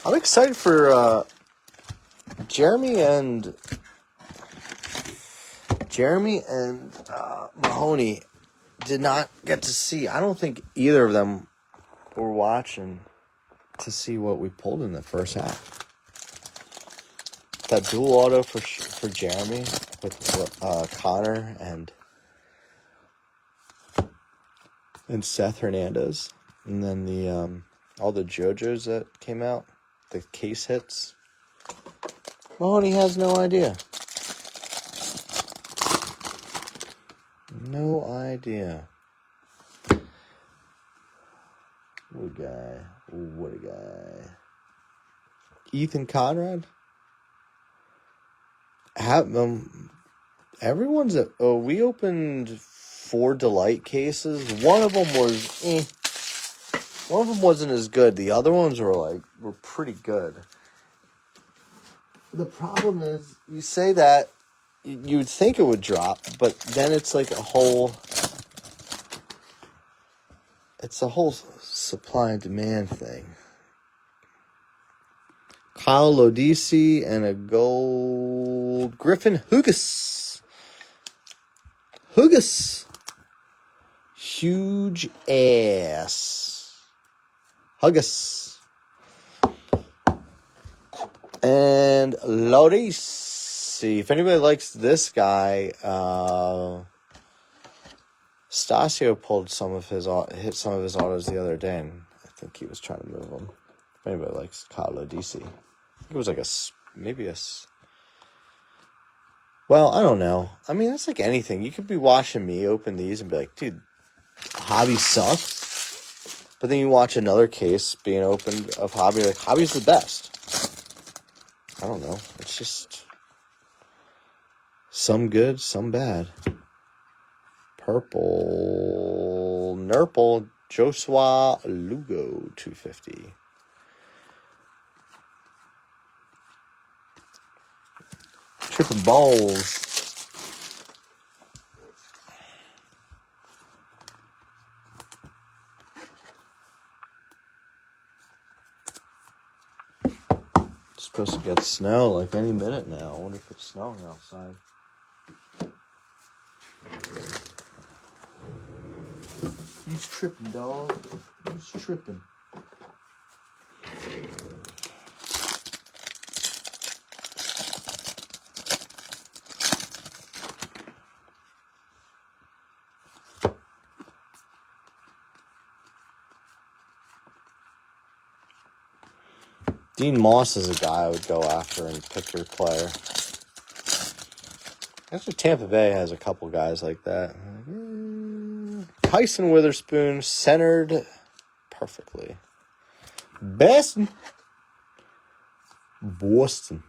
I'm excited for Jeremy and Mahoney did not get to see. I don't think either of them were watching to see what we pulled in the first half. That dual auto for Jeremy with Connor and Seth Hernandez, and then the all the JoJos that came out, the case hits. Mahoney has no idea. No idea. What a guy. Ethan Conrad? Everyone's we opened 4 Delight cases. One of them was One of them wasn't as good. The other ones were pretty good. The problem is, you say that, you'd think it would drop, but then it's like a whole supply and demand thing. Kyle Lodisi and a gold Griffin Hugas. Huge ass. Hugas. And Lodisi. If anybody likes this guy, Stasio pulled hit some of his autos the other day, and I think he was trying to move them. If anybody likes Kyle Lodisi. It was like well, I don't know. I mean, it's like anything. You could be watching me open these and be like, dude, hobby sucks. But then you watch another case being opened of hobby, like, hobby's the best. I don't know. It's just some good, some bad. Purple Nurple Joshua Lugo 250. Tripping balls. It's supposed to get snow like any minute now. I wonder if it's snowing outside. He's tripping, dog. He's tripping. Dean Moss is a guy I would go after and pick your player. Actually, Tampa Bay has a couple guys like that. Tyson Witherspoon centered perfectly. Boston. Boston.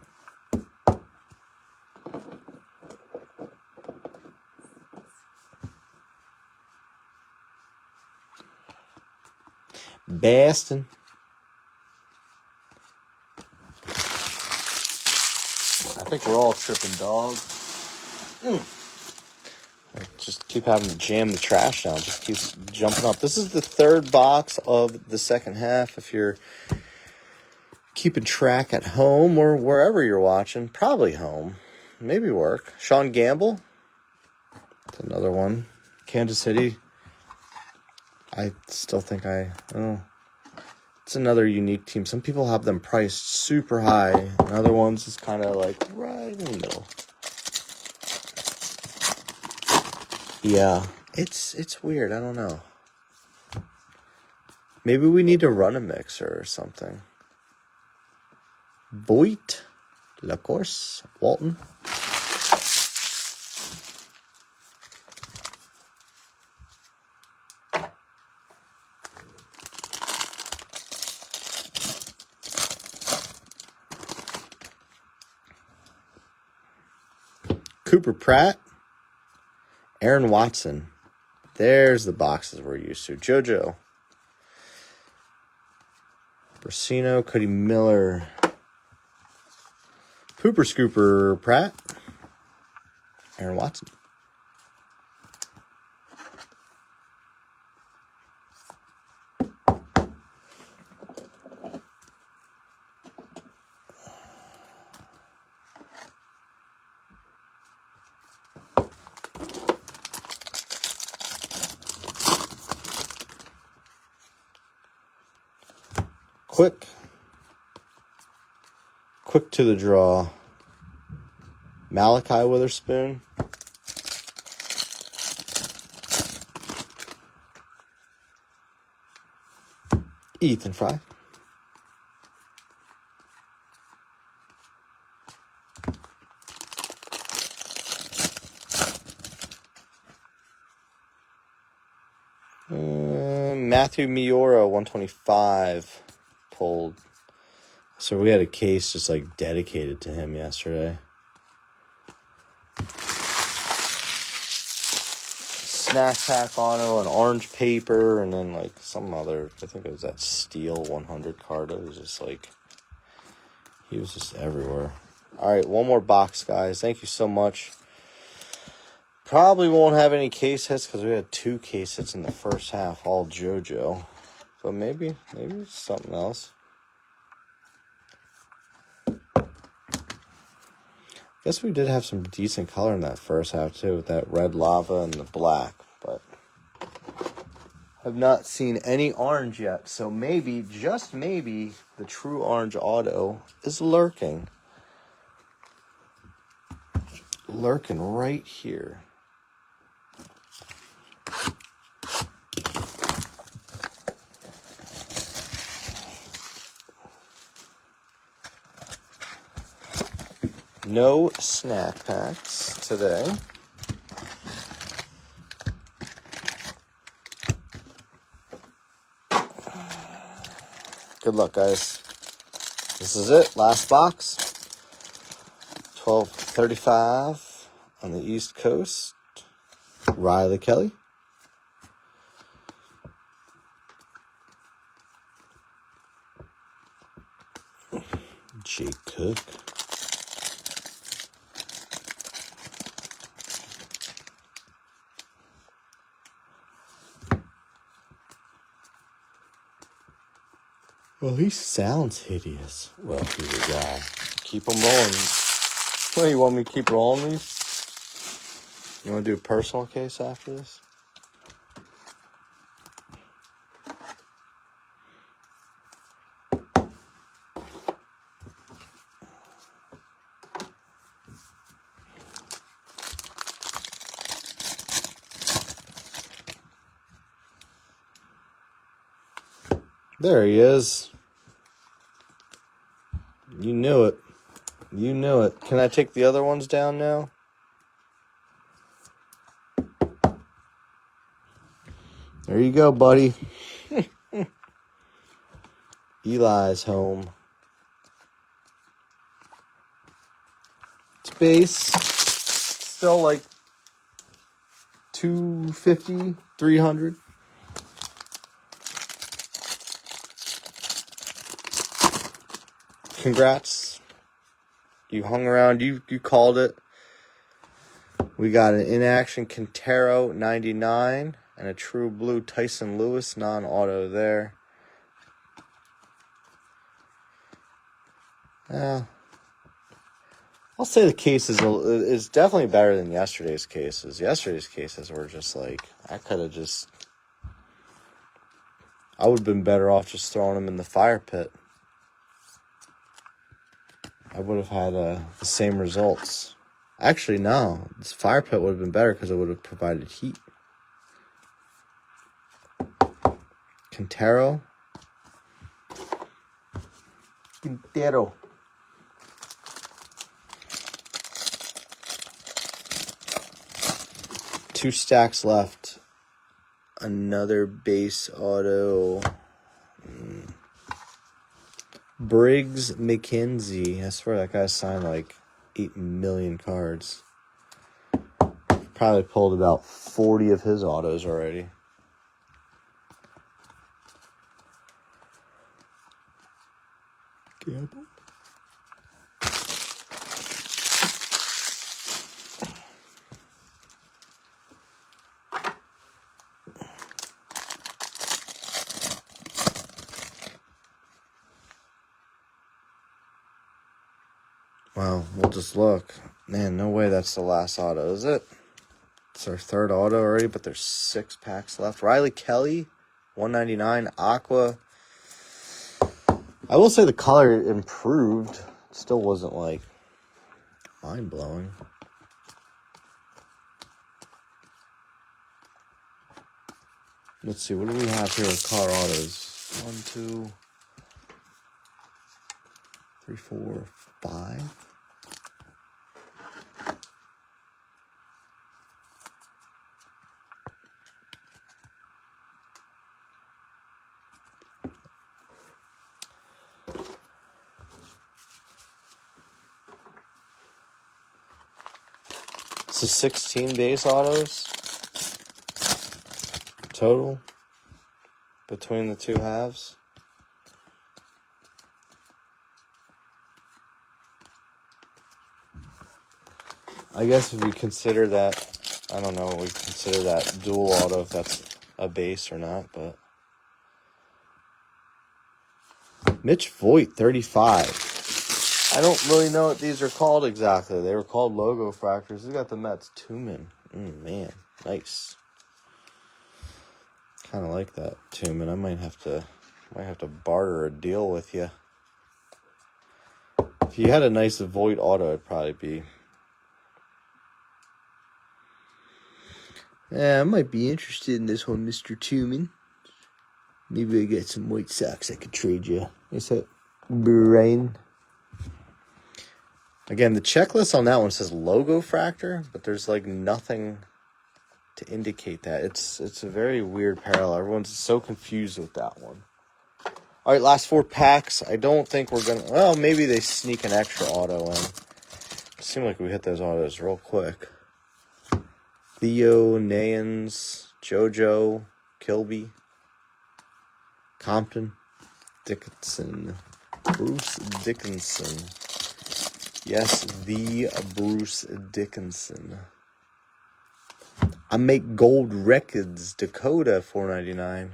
Boston. I think we're all tripping, dog. I just keep having to jam the trash down. Just keeps jumping up. This is the third box of the second half. If you're keeping track at home or wherever you're watching, probably home, maybe work. Sean Gamble. That's another one. Kansas City. I still think it's another unique team. Some people have them priced super high. And other ones is kind of like right in the middle. Yeah, it's weird. I don't know. Maybe we need to run a mixer or something. Voigt, Lacourse, Walton. Cooper Pratt, Aaron Watson. There's the boxes we're used to. JoJo. Brasino, Cody Miller. Pooper Scooper Pratt. Aaron Watson. Quick to the draw. Malachi Witherspoon. Ethan Fry. Matthew Miura, 125, pulled. So we had a case just like dedicated to him yesterday. Snack pack auto, an orange paper, and then like some other, I think it was that Steel 100 card. It was just like, he was just everywhere. All right, one more box, guys. Thank you so much. Probably won't have any case hits because we had 2 case hits in the first half, all JoJo. But maybe it's something else. Guess we did have some decent color in that first half too, with that red lava and the black. But have not seen any orange yet. So maybe, just maybe, the true orange auto is lurking. Lurking right here. No snack packs today. Good luck, guys. This is it. Last box. 12:35 on the East Coast. Riley Kelly. Jake Cook. Well, he sounds hideous. Well, he's a guy. Keep them rolling. What, you want me to keep rolling these? You want to do a personal case after this? There he is. You knew it. You knew it. Can I take the other ones down now? There you go, buddy. Eli's home. It's base. Still like 250, 300. Congrats. You hung around. You called it. We got an in-action Quintero 99 and a true blue Tyson Lewis non-auto there. I'll say the case is definitely better than yesterday's cases. Yesterday's cases were just like, I would have been better off just throwing them in the fire pit. I would have had the same results. Actually, no. This fire pit would have been better because it would have provided heat. Quintero. Two stacks left. Another base auto. Briggs McKenzie. I swear that guy signed like 8 million cards. Probably pulled about 40 of his autos already. Gamble. Wow, we'll just look. Man, no way that's the last auto, is it? It's our third auto already, but there's 6 packs left. Riley Kelly, 199, Aqua. I will say the color improved. It still wasn't, like, mind-blowing. Let's see, what do we have here with color autos? 1, 2, 3, 4, 5. So 16 base autos total between the two halves. I guess if we consider that, I don't know, we consider that dual auto if that's a base or not, but Mitch Voigt, 35. I don't really know what these are called exactly. They were called logo fractors. We got the Mets Tumen. Man, nice. Kind of like that Tumen. I might have to barter a deal with you. If you had a nice Voigt auto, it'd probably be. Yeah, I might be interested in this one, Mr. Tumen. Maybe I get some White Sox I could trade you. Is that Brian? Again, the checklist on that one says logo fractor, but there's like nothing to indicate that. It's a very weird parallel. Everyone's so confused with that one. All right, last 4 packs. I don't think we're going to... Well, maybe they sneak an extra auto in. It seemed like we hit those autos real quick. Theo, Nayans, JoJo, Kilby, Compton, Dickinson, Bruce Dickinson. Yes, the Bruce Dickinson. I make gold records. Dakota, $4.99.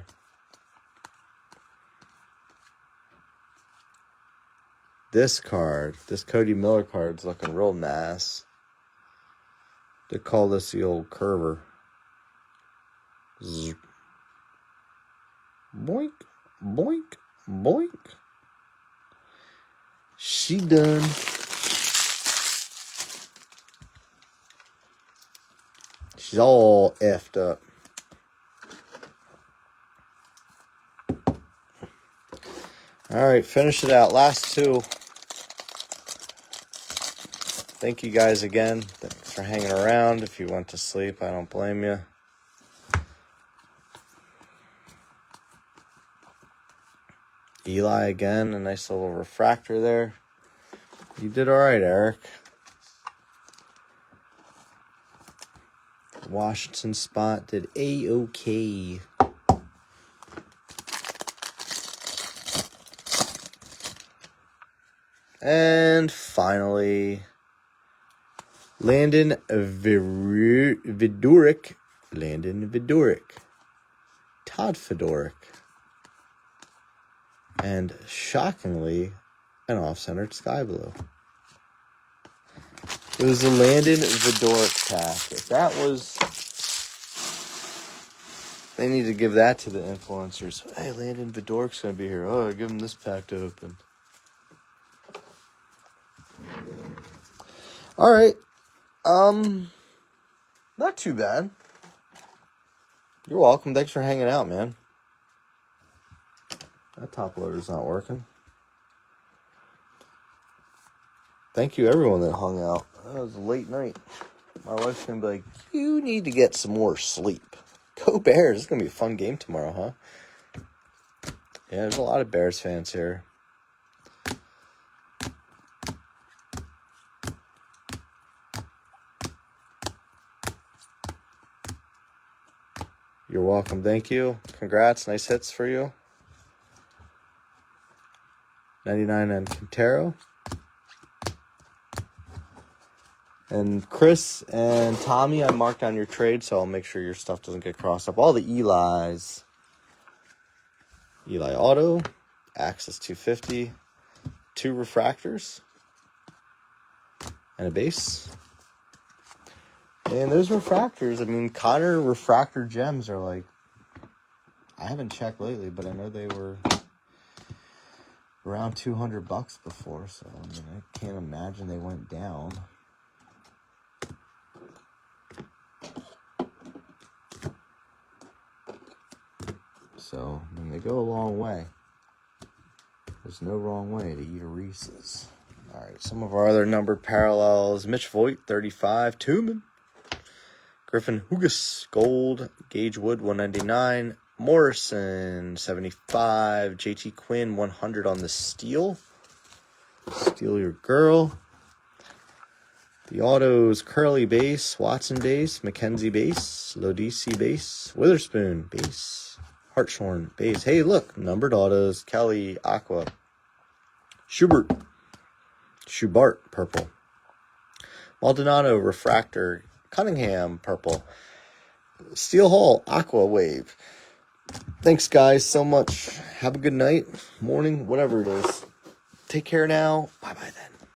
This card, this Cody Miller card's looking real nice. They call this the old curver. Zzz. Boink, boink, boink. She done. She's all effed up. All right, finish it out. Last two. Thank you guys again. Thanks for hanging around. If you went to sleep, I don't blame you. Eli again, a nice little refractor there. You did all right, Eric. Washington spot did A-OK. And finally, Landon Viduric. Todd Fedoric. And shockingly, an off-centered sky blue. It was a Landon Vidoric pack. If that was... They need to give that to the influencers. Hey, Landon Vidoric's going to be here. Oh, give him this pack to open. All right. Not too bad. You're welcome. Thanks for hanging out, man. That top loader's not working. Thank you, everyone that hung out. That was a late night. My wife's going to be like, you need to get some more sleep. Go Bears. It's going to be a fun game tomorrow, huh? Yeah, there's a lot of Bears fans here. You're welcome. Thank you. Congrats. Nice hits for you. 99 on Quintero. And Chris and Tommy, I marked on your trade, so I'll make sure your stuff doesn't get crossed up. All the Elis. Eli Auto. Axis 250. 2 refractors. And a base. And those refractors, I mean, Connor refractor gems are like, I haven't checked lately, but I know they were around $200 before, so I mean, I can't imagine they went down. So, I mean, they go a long way. There's no wrong way to eat a Reese's. All right, some of our other numbered parallels. Mitch Voigt, 35. Tooman. Griffin Hugas, gold. Gage Wood, 199. Morrison, 75. JT Quinn, 100 on the steel. Steal your girl. The autos, Curly base, Watson base, McKenzie base, Lodisi base, Witherspoon base, Hartshorn base. Hey, look, numbered autos, Kelly, Aqua, Schubart, purple. Maldonado, refractor, Cunningham, purple. Steel Hall, Aqua Wave. Thanks, guys, so much. Have a good night, morning, whatever it is. Take care now. Bye-bye then.